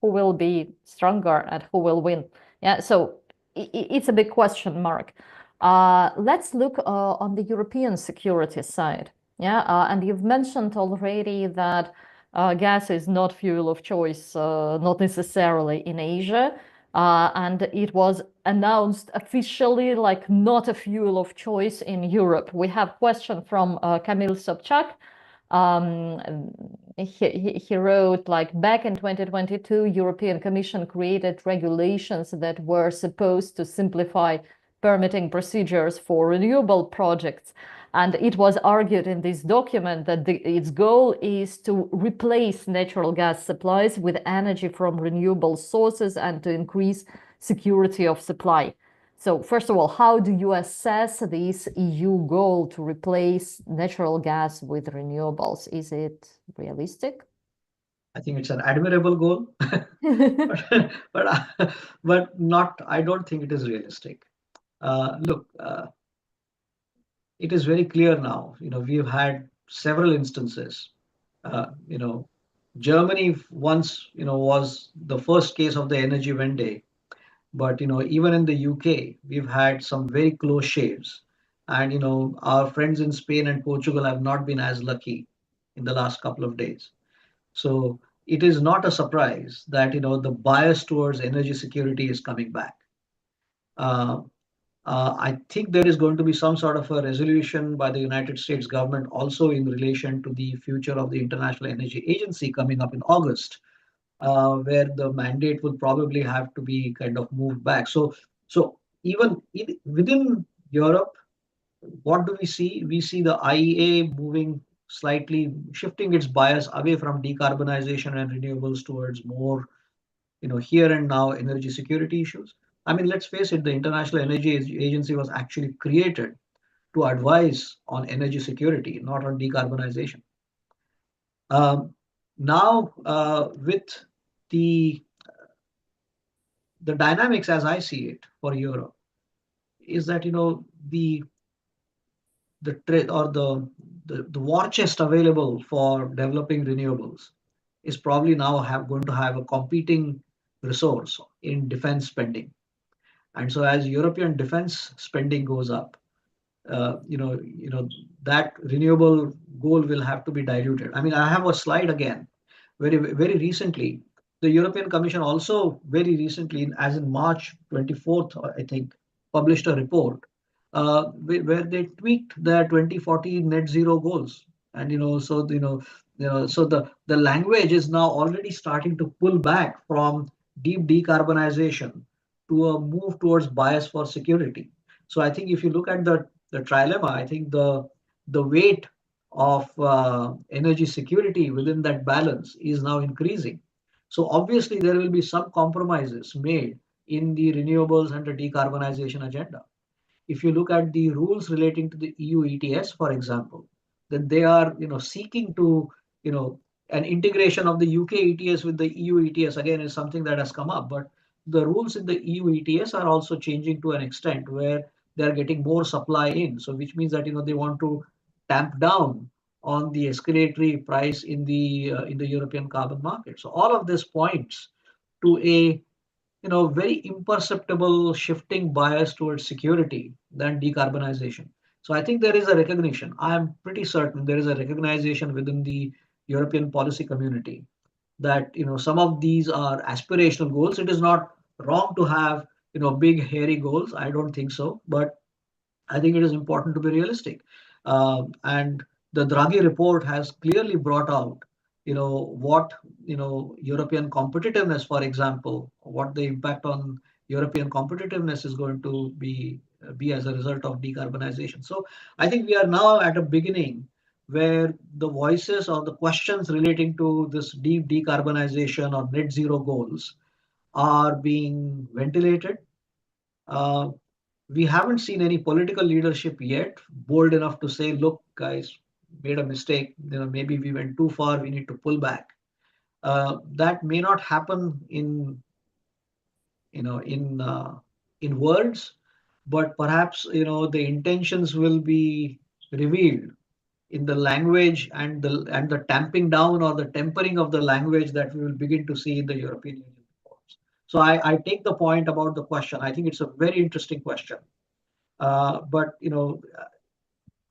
who will be stronger and who will win? Yeah, so it's a big question mark. Let's look on the European security side. Yeah, and you've mentioned already that gas is not fuel of choice, not necessarily in Asia. And it was announced officially like not a fuel of choice in Europe. We have a question from Kamil Sobchak. He wrote like back in 2022, European Commission created regulations that were supposed to simplify permitting procedures for renewable projects. And it was argued in this document that its goal is to replace natural gas supplies with energy from renewable sources and to increase security of supply. So first of all, how do you assess this EU goal to replace natural gas with renewables? Is it realistic? I think it's an admirable goal, but but not. I don't think it is realistic. Look, it is very clear now. We've had several instances. You know, Germany once was the first case of the energy Wende. But even in the UK, we've had some very close shaves. And our friends in Spain and Portugal have not been as lucky in the last couple of days. So it is not a surprise that the bias towards energy security is coming back. Uh, I think there is going to be some sort of a resolution by the United States government also in relation to the future of the International Energy Agency coming up in August, where the mandate will probably have to be kind of moved back. So even within Europe, what do we see? We see the IEA moving slightly, shifting its bias away from decarbonization and renewables towards more, here and now energy security issues. I mean, let's face it, the International Energy Agency was actually created to advise on energy security, not on decarbonization. Um, Now, with the the dynamics as I see it for Europe, is that the trade or the war chest available for developing renewables is probably now going to have a competing resource in defense spending. And so as European defense spending goes up, that renewable goal will have to be diluted. I mean, I have a slide again. Very recently, the European Commission also very recently, as in March 24th, I think, published a report where they tweaked their 2040 net zero goals. And so the language is now already starting to pull back from deep decarbonization to a move towards bias for security. So I think if you look at the trilemma, I think the weight of energy security within that balance is now increasing. So obviously there will be some compromises made in the renewables and the decarbonization agenda. If you look at the rules relating to the EU ETS, for example, then they are seeking to you know an integration of the UK ETS with the EU ETS again is something that has come up. But the rules in the EU ETS are also changing to an extent where they are getting more supply in. So which means that they want to tamp down on the escalatory price in the European carbon market. So all of this points to a very imperceptible shifting bias towards security than decarbonization. So I think there is a recognition. I am pretty certain there is a recognition within the European policy community that some of these are aspirational goals. It is not wrong to have big hairy goals. I don't think so, but I think it is important to be realistic. And the Draghi report has clearly brought out, what, European competitiveness, for example, what the impact on European competitiveness is going to be as a result of decarbonization. So I think we are now at a beginning where the voices or the questions relating to this deep decarbonization or net zero goals are being ventilated. Uh, we haven't seen any political leadership yet bold enough to say, look, guys, made a mistake. Maybe we went too far. We need to pull back. That may not happen you know, in uh, in words, but perhaps the intentions will be revealed in the language and the tamping down or the tempering of the language that we will begin to see in the European Union reports. So I take the point about the question. I think it's a very interesting question. But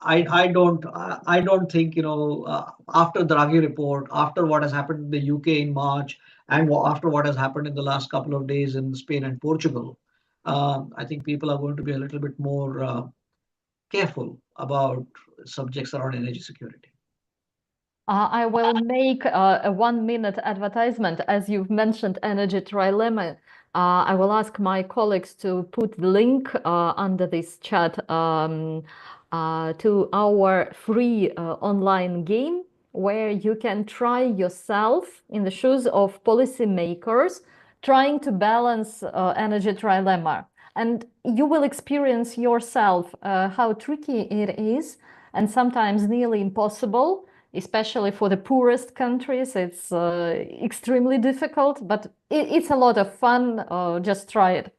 I don't think after the Draghi report, after what has happened in the UK in March, and after what has happened in the last couple of days in Spain and Portugal, I think people are going to be a little bit more careful about subjects around energy security. I will make a 1 minute advertisement. As you've mentioned, energy trilemma. I will ask my colleagues to put the link under this chat to our free online game where you can try yourself in the shoes of policymakers trying to balance energy trilemma. And you will experience yourself how tricky it is and sometimes nearly impossible, especially for the poorest countries. It's extremely difficult, but it's a lot of fun. Just try it.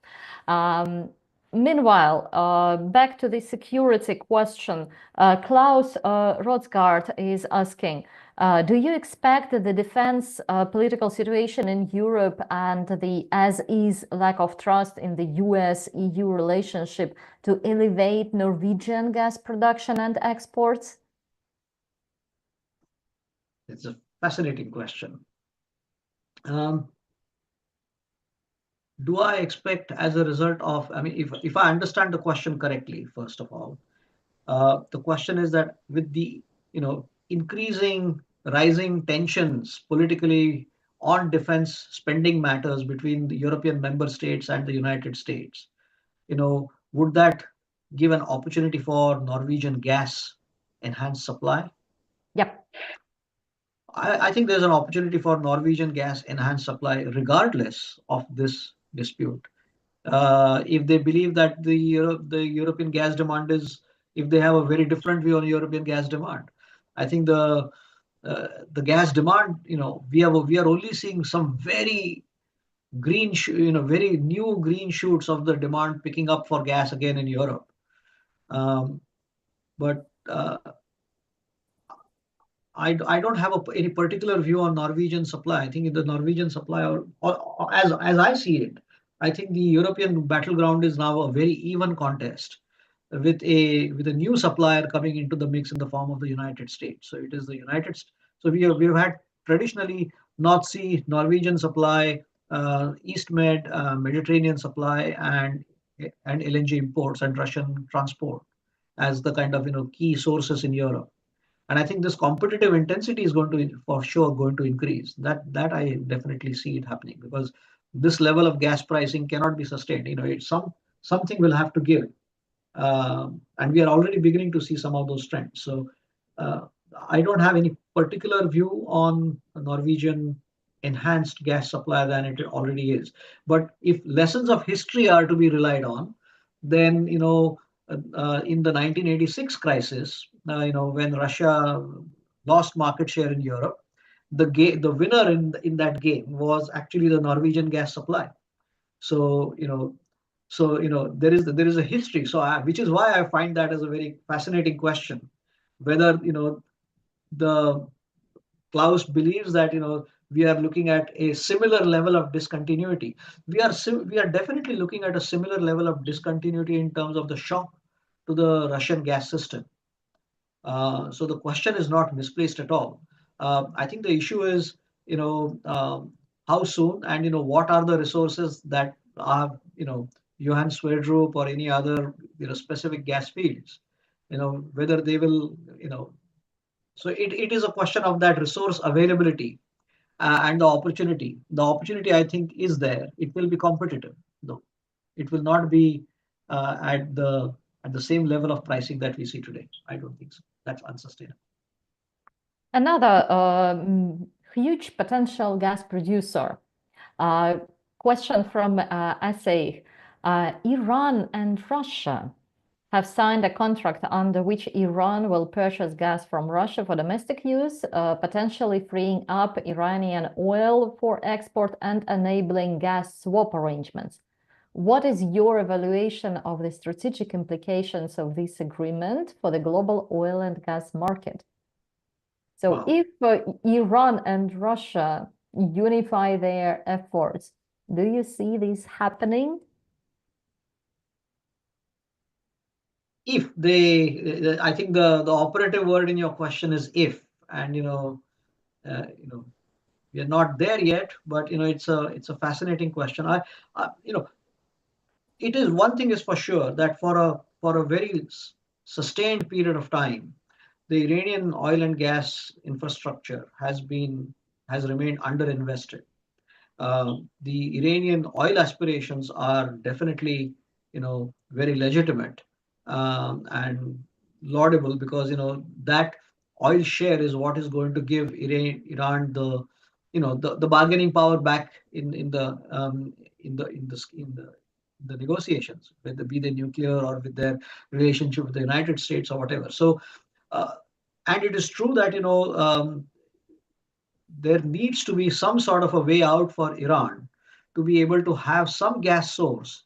Meanwhile, back to the security question, Klaus Rodsgaard is asking, Do you expect the defense political situation in Europe and the as-is lack of trust in the US-EU relationship to elevate Norwegian gas production and exports? It's a fascinating question. Um, do I expect as a result of, I mean, if I understand the question correctly, first of all, the question is that with the, increasing, rising tensions politically on defense spending matters between the European member states and the United States, would that give an opportunity for Norwegian gas enhanced supply? Yep. I think there's an opportunity for Norwegian gas enhanced supply regardless of this dispute. If they believe that the European gas demand is, if they have a very different view on European gas demand, I think the gas demand, we are only seeing some very very new green shoots of the demand picking up for gas again in Europe. Um, but I don't have any particular view on Norwegian supply. I think the Norwegian supply, or as I see it, I think the European battleground is now a very even contest with a new supplier coming into the mix in the form of the United States. So it is the United States. So we've had traditionally North Sea, Norwegian supply, East Med, Mediterranean supply, and LNG imports and Russian transport as the kind of key sources in Europe. And I think this competitive intensity is going to, for sure, going to increase. That I definitely see it happening, because this level of gas pricing cannot be sustained. Something will have to give, and we are already beginning to see some of those trends. So uh, I don't have any particular view on Norwegian enhanced gas supply than it already is. But if lessons of history are to be relied on, then in the 1986 crisis, when Russia lost market share in Europe, the winner in that game was actually the Norwegian gas supply. So there is a history. So which is why I find that as a very fascinating question, whether the Klaus believes that we are looking at a similar level of discontinuity. We are definitely looking at a similar level of discontinuity in terms of the shock to the Russian gas system. So the question is not misplaced at all. I think the issue is, how soon, and what are the resources that are, Johan Sverdrup or any other specific gas fields, whether they will, so it is a question of that resource availability, and the opportunity. The opportunity, I think, is there. It will be competitive, though. It will not be at the same level of pricing that we see today. I don't think so. That's unsustainable. Another huge potential gas producer. Question from Essay. Iran and Russia have signed a contract under which Iran will purchase gas from Russia for domestic use, potentially freeing up Iranian oil for export and enabling gas swap arrangements. What is your evaluation of the strategic implications of this agreement for the global oil and gas market? So Wow. if Iran and Russia unify their efforts, do you see this happening? If they, I think the operative word in your question is if, and we are not there yet, but it's a fascinating question. It is, one thing is for sure, that for a very sustained period of time, the Iranian oil and gas infrastructure has remained underinvested. The Iranian oil aspirations are definitely, very legitimate, and laudable, because that oil share is what is going to give Iran the bargaining power back in the negotiations, whether be they nuclear or with their relationship with the United States or whatever. So, uh, and it is true that there needs to be some sort of a way out for Iran to be able to have some gas source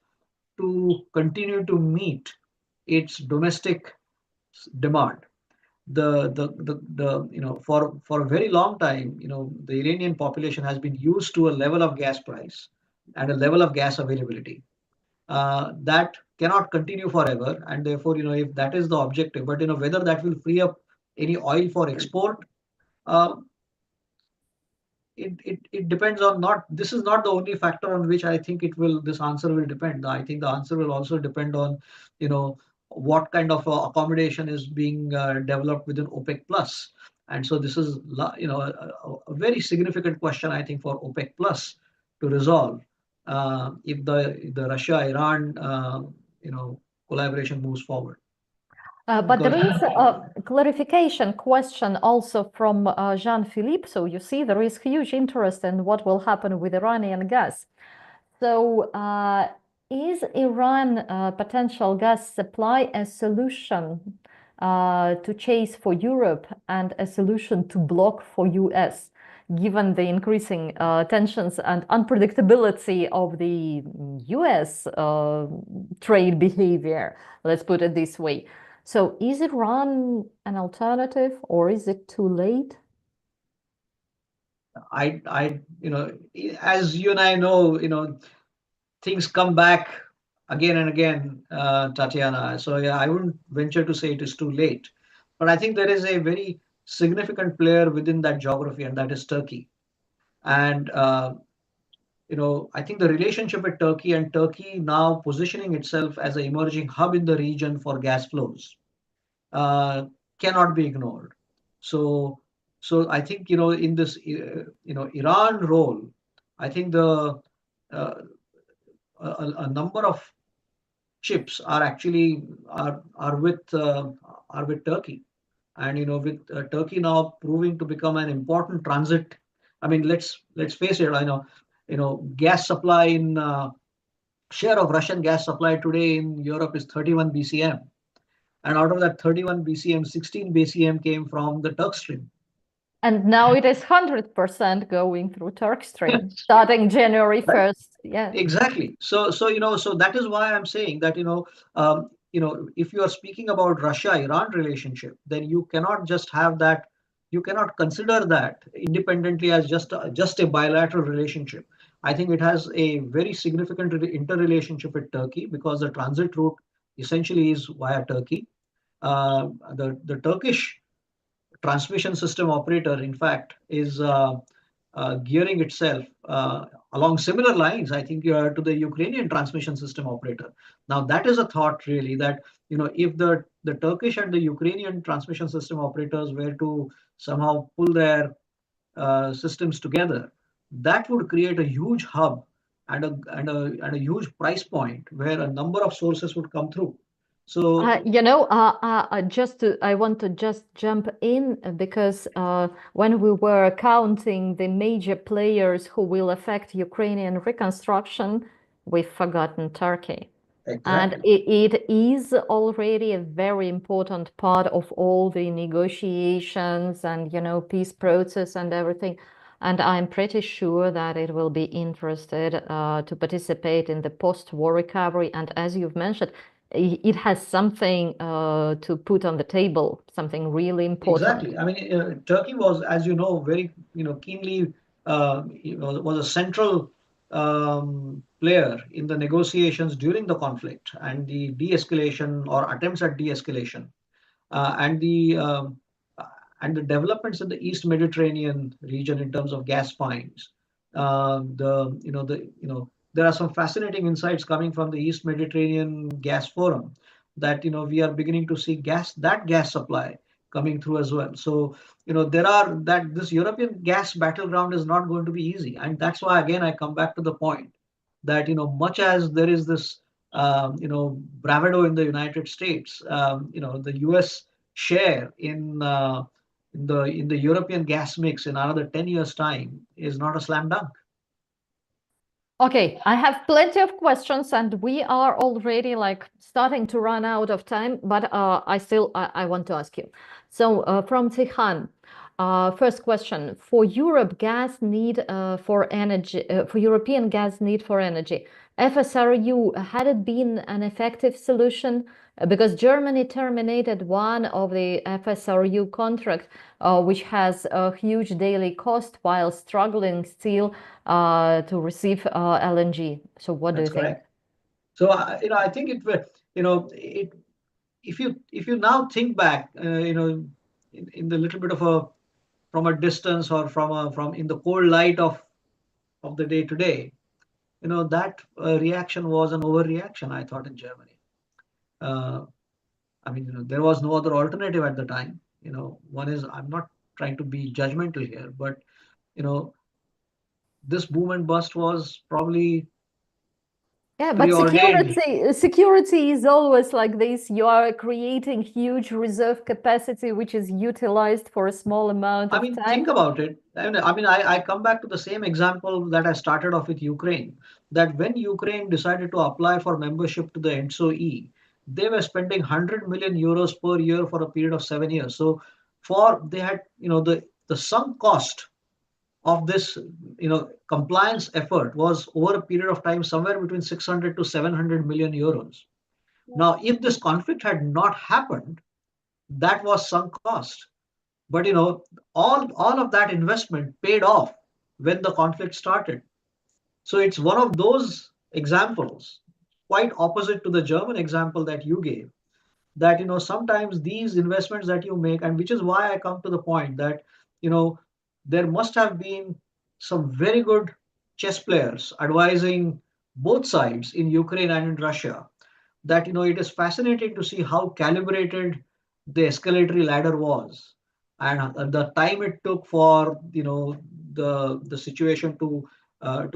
to continue to meet its domestic demand. for a very long time, the Iranian population has been used to a level of gas price and a level of gas availability that cannot continue forever, and therefore, if that is the objective, but whether that will free up any oil for export, uh, it depends on, not this is not the only factor on which I think this answer will depend. I think the answer will also depend on you know what kind of accommodation is being developed within OPEC plus. And so this is a very significant question, I think, for OPEC plus to resolve if the Russia Iran collaboration moves forward, But because there is a clarification question also from Jean-Philippe. So you see, there is huge interest in what will happen with Iranian gas. So is Iran potential gas supply a solution to chase for Europe and a solution to block for US, given the increasing tensions and unpredictability of the US trade behavior? Let's put it this way. So is Iran an alternative, or is it too late? as you and I know, things come back again and again, Tatiana. So yeah, I wouldn't venture to say it is too late, but I think there is a very significant player within that geography, and that is Turkey. And I think the relationship with Turkey, and Turkey now positioning itself as an emerging hub in the region for gas flows, uh, cannot be ignored. So, so I think in this Iran role, I think uh, a number of chips are actually are with Turkey, and with Turkey now proving to become an important transit. I mean, let's face it. I know, gas supply in share of Russian gas supply today in Europe is 31 BCM, and out of that 31 BCM, 16 BCM came from the Turk Stream. And now it is 100% going through Turk Stream, starting January Right? 1st. Yeah. Exactly. So that is why I'm saying that if you are speaking about Russia-Iran relationship, then you cannot just have that. You cannot consider that independently as just a bilateral relationship. I think it has a very significant interrelationship with Turkey, because the transit route essentially is via Turkey. The Turkish transmission system operator, in fact, is gearing itself along similar lines, I think, to the Ukrainian transmission system operator. Now, that is a thought, really, that if the Turkish and the Ukrainian transmission system operators were to somehow pull their systems together, that would create a huge hub and a huge price point where a number of sources would come through. So I want to just jump in because when we were counting the major players who will affect Ukrainian reconstruction, we've forgotten Turkey. And exactly. it is already a very important part of all the negotiations and, peace process and everything. And I'm pretty sure that it will be interested to participate in the post-war recovery. And as you've mentioned, it has something to put on the table, something really important. Exactly. I mean, Turkey was, as you know, very keenly was a central player in the negotiations during the conflict and the de-escalation or attempts at de-escalation, uh, and the um, and the developments in the East Mediterranean region in terms of gas finds. There are some fascinating insights coming from the East Mediterranean Gas Forum that we are beginning to see gas supply coming through as well. So there are that this European gas battleground is not going to be easy, and that's why again I come back to the point that much as there is this bravado in the United States, the U.S. share in the European gas mix in another 10 years' time is not a slam dunk. Okay, I have plenty of questions, and we are already like starting to run out of time. But I want to ask you. So from Tihan, First question, for Europe gas need for energy, for European gas need for energy, FSRU, had it been an effective solution? Because Germany terminated one of the FSRU contract, which has a huge daily cost while struggling still to receive LNG. So what do That's you think? correct. So I think it will, it if you now think back, in the little bit of a from a distance or from in the cold light of the day to day, that reaction was an overreaction, I thought, in Germany. Uh, I mean, there was no other alternative at the time. One is, I'm not trying to be judgmental here, but you know, this boom and bust was probably Yeah, but preordained. security is always like this. You are creating huge reserve capacity, which is utilized for a small amount I of mean, time. think about it. I come back to the same example that I started off with Ukraine. That when Ukraine decided to apply for membership to the ENTSO-E, they were spending 100 million euros per year for a period of 7 years. So, they had, the sunk cost of this, compliance effort was over a period of time somewhere between 600 to 700 million euros. Now, if this conflict had not happened, that was sunk cost. But all of that investment paid off when the conflict started. So it's one of those examples, quite opposite to the German example that you gave, that sometimes these investments that you make, and which is why I come to the point that you know there must have been some very good chess players advising both sides in Ukraine and in Russia, that it is fascinating to see how calibrated the escalatory ladder was, and the time it took for the situation to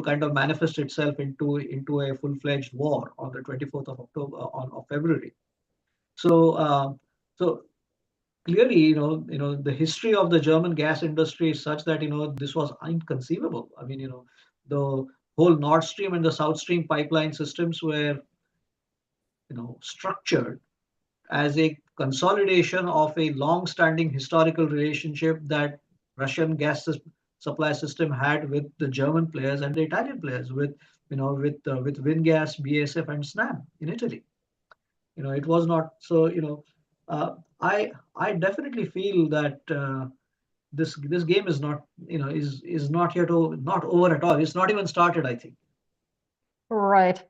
kind of manifest itself into a full-fledged war on the 24th of October, of February. So, clearly, the history of the German gas industry is such that this was inconceivable. I mean, the whole Nord Stream and the South Stream pipeline systems were, structured as a consolidation of a long-standing historical relationship that Russian supply system had with the German players and the Italian players, with Wingas, BASF, and Snam in Italy. It was not so. Uh, I definitely feel that this game is not is not yet not over at all. It's not even started, I think. Right.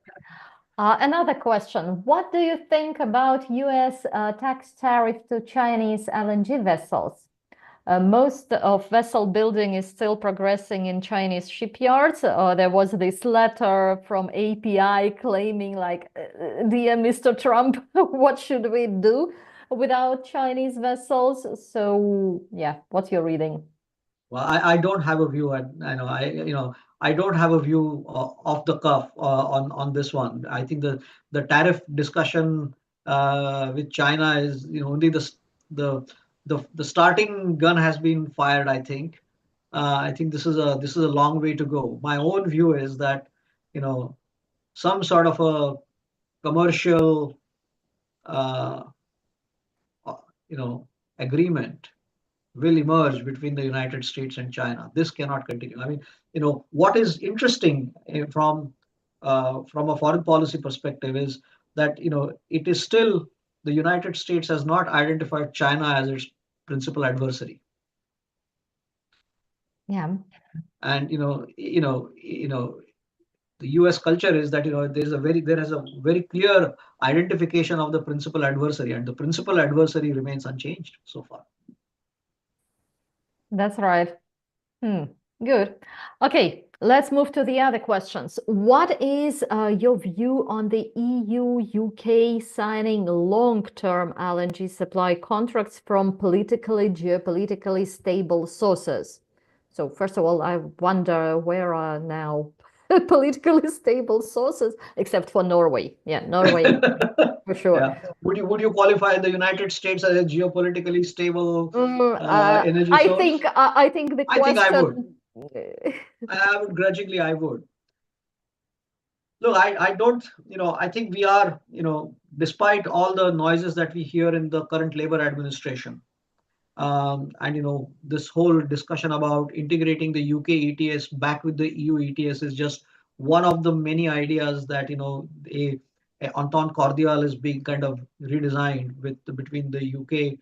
Another question. What do you think about US tax tariff to Chinese LNG vessels? Most of vessel building is still progressing in Chinese shipyards. There was this letter from API claiming, like, dear Mr. Trump, what should we do without Chinese vessels? So, yeah, what's your reading? Well, I don't have a view. I don't have a view off the cuff on this one. I think the tariff discussion with China is only the the starting gun has been fired. I think this is a long way to go. My own view is that you know some sort of a commercial uh, uh, agreement will emerge between the United States and China. This cannot continue. I mean, what is interesting from a foreign policy perspective is that it is still the United States has not identified China as its principal adversary, Yeah. and the US culture is that there is a very clear identification of the principal adversary, and the principal adversary remains unchanged so far. That's right. Hmm. Good. Okay, let's move to the other questions. What is your view on the EU, UK signing long-term LNG supply contracts from geopolitically stable sources? So first of all, I wonder where are now politically stable sources, except for Norway. Yeah, Norway for sure. Yeah. Would you qualify the United States as a geopolitically stable energy I source? think I think the I think I would. question. I would grudgingly, I would. Look, I don't, I think we are, despite all the noises that we hear in the current Labor administration, And this whole discussion about integrating the UK ETS back with the EU ETS is just one of the many ideas that a entente cordiale is being kind of redesigned between the UK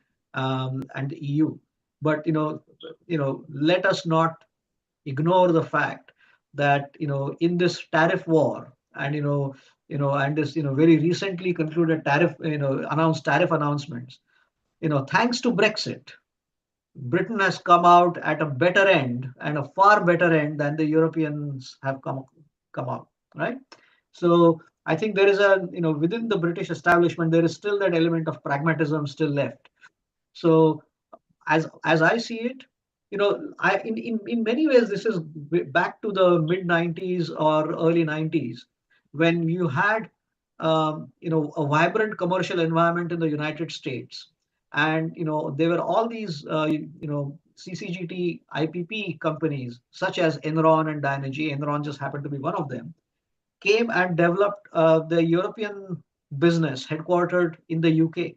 and the EU. But let us not ignore the fact that in this tariff war and and this very recently concluded tariff announced tariff announcements, thanks to Brexit, Britain has come out at a better end and a far better end than the Europeans have come out, right? So I think there is a within the British establishment there is still that element of pragmatism still left. So as I see it, in many ways this is back to the mid 90s or early 90s when you had a vibrant commercial environment in the United States, and there were all these CCGT IPP companies such as Enron and Dynegy. Enron just happened to be one of them. Came and developed the European business headquartered in the UK,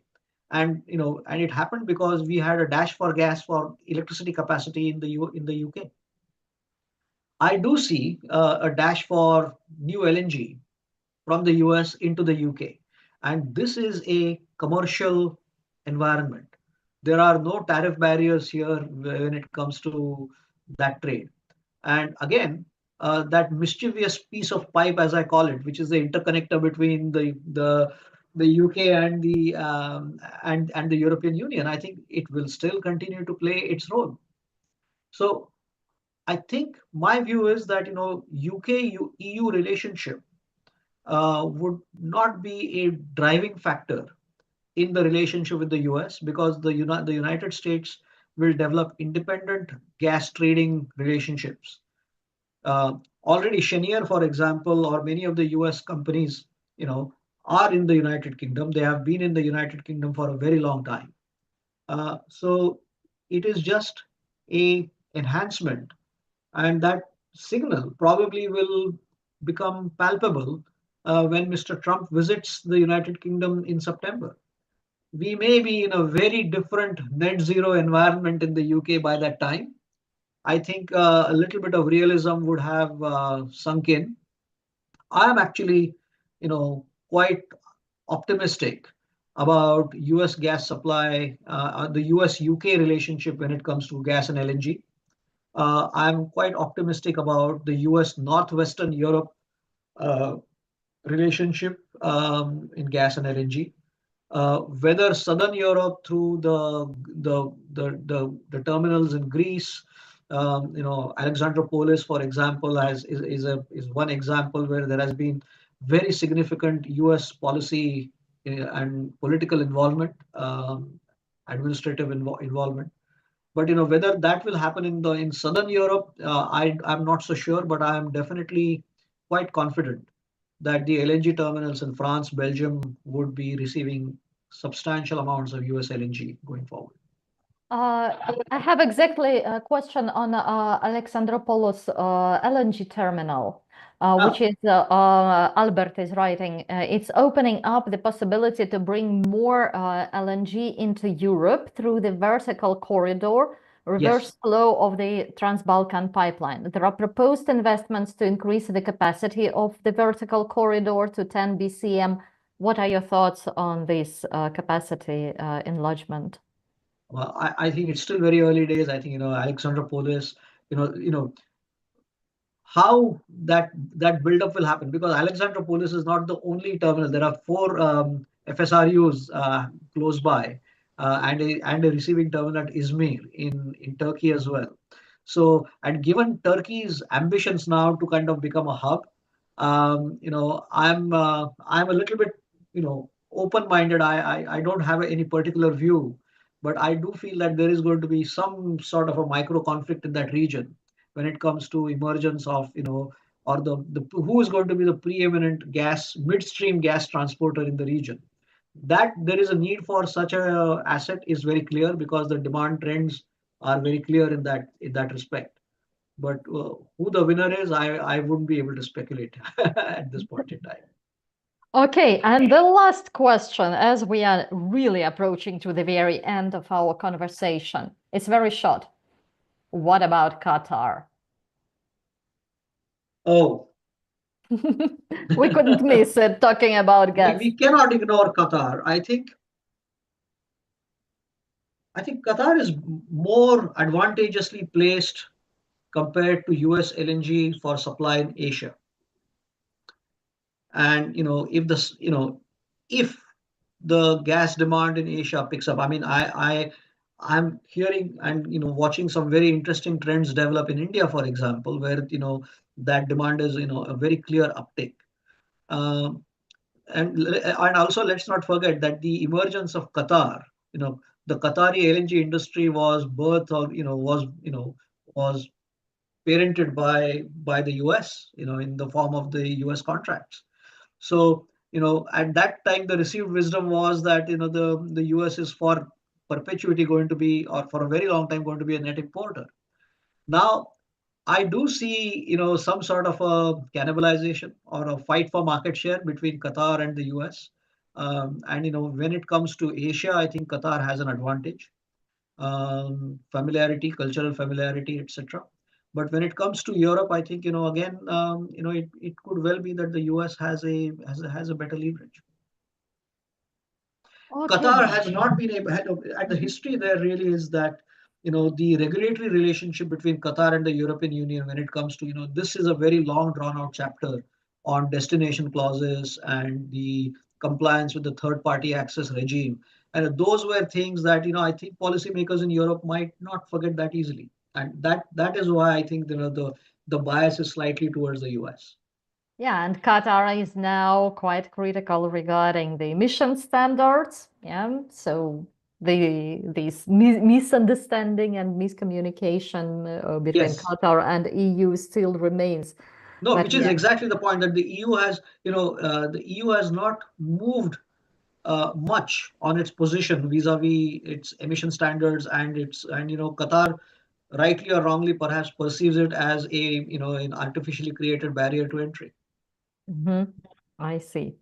and it happened because we had a dash for gas for electricity capacity in the UK. I do see a dash for new LNG from the US into the UK, and this is a commercial environment. There are no tariff barriers here when it comes to that trade. And again, that mischievous piece of pipe, as I call it, which is the interconnector between the UK and the European Union, I think it will still continue to play its role. So I think my view is that UK EU relationship would not be a driving factor in the relationship with the US because the United States will develop independent gas trading relationships. Already Cheniere, for example, or many of the US companies, are in the United Kingdom. They have been in the United Kingdom for a very long time. So it is just a enhancement, and that signal probably will become palpable when Mr. Trump visits the United Kingdom in September. We may be in a very different net zero environment in the UK by that time. I think a little bit of realism would have sunk in. I am actually, quite optimistic about U.S. gas supply, the U.S.-UK relationship when it comes to gas and LNG. I'm quite optimistic about the U.S. Northwestern Europe uh, relationship in gas and LNG. Whether Southern Europe through the terminals in Greece, Alexandropolis, for example, is one example where there has been very significant U.S. policy and political involvement, administrative involvement. But whether that will happen in Southern Europe, I'm not so sure, but I am definitely quite confident that the LNG terminals in France, Belgium would be receiving substantial amounts of US LNG going forward. Uh, I have exactly a question on Alexandropoulos LNG terminal, which is Albert is writing. It's opening up the possibility to bring more LNG into Europe through the vertical corridor, reverse Yes. flow of the Trans-Balkan pipeline. There are proposed investments to increase the capacity of the vertical corridor to 10 BCM. What are your thoughts on this capacity enlargement? Well, I think it's still very early days. I think, Alexandropolis, how that buildup will happen, because Alexandropolis is not the only terminal. There are four FSRUs close by, and a receiving terminal at Izmir in Turkey as well. So, and given Turkey's ambitions now to kind of become a hub, I'm a little bit open-minded. I don't have any particular view, but I do feel that there is going to be some sort of a micro conflict in that region when it comes to emergence of or the who is going to be the preeminent gas midstream gas transporter in the region. That there is a need for such a asset is very clear because the demand trends are very clear in that respect. But who the winner is, I wouldn't be able to speculate at this point in time. Okay, and the last question, as we are really approaching to the very end of our conversation, it's very short. What about Qatar? Oh, We couldn't miss it talking about we, gas. we cannot ignore Qatar. I think Qatar is more advantageously placed compared to US LNG for supply in Asia. And if the gas demand in Asia picks up, I mean, I'm hearing and watching some very interesting trends develop in India, for example, where that demand is a very clear uptick. Um, and also let's not forget that the emergence of Qatar, the Qatari LNG industry was birth of was parented by the US, in the form of the US contracts. So, at that time, the received wisdom was that, the US is for perpetuity going to be, or for a very long time, going to be a net importer. Now, I do see, some sort of a cannibalization or a fight for market share between Qatar and the US. And, when it comes to Asia, I think Qatar has an advantage, familiarity, cultural familiarity, etc. But when it comes to Europe, I think again, it could well be that the US has a better leverage. Qatar Okay. has not been able, and the history there really is that the regulatory relationship between Qatar and the European Union, when it comes to this is a very long drawn out chapter on destination clauses and the compliance with the third party access regime, and those were things that I think policymakers in Europe might not forget that easily, and that is why I think the bias is slightly towards the US. Yeah, and Qatar is now quite critical regarding the emission standards. Yeah, so this misunderstanding and miscommunication between Yes. Qatar and EU still remains. No, But which is yeah. exactly the point that the EU has not moved much on its position vis-a-vis its emission standards and Qatar, rightly or wrongly, perhaps perceives it as an artificially created barrier to entry. Mhm. I see.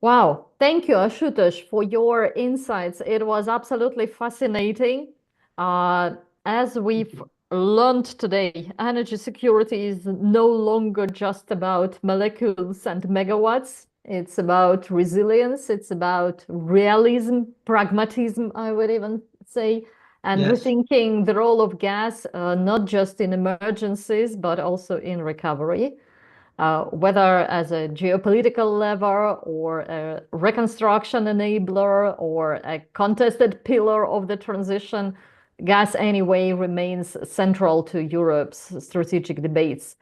Wow, thank you, Ashutosh, for your insights. It was absolutely fascinating. Uh, as we've learned today, energy security is no longer just about molecules and megawatts. It's about resilience, it's about realism, pragmatism, I would even say, and Yes, rethinking the role of gas, not just in emergencies, but also in recovery, whether as a geopolitical lever or a reconstruction enabler or a contested pillar of the transition, gas anyway remains central to Europe's strategic debates.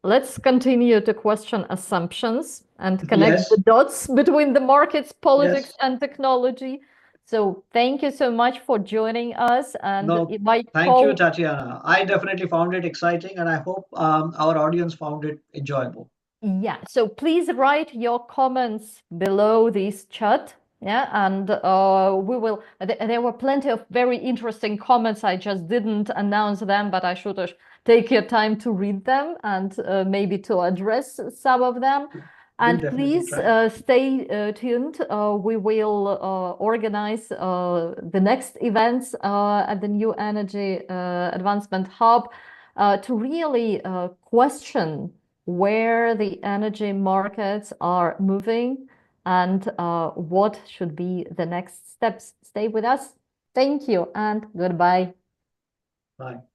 Let's continue to question assumptions and connect the yes, dots between the markets, politics, yes. and technology. So thank you so much for joining us. And No, my thank you, co Tatiana. I definitely found it exciting, and I hope our audience found it enjoyable. Yeah, so please write your comments below this chat. Yeah, and we will. There were plenty of very interesting comments. I just didn't announce them, but I should take your time to read them and maybe to address some of them. We'll And definitely please try. stay tuned. We will organize the next events at the New Energy Advancement Hub to really question where the energy markets are moving and what should be the next steps. Stay with us. Thank you and goodbye. Bye.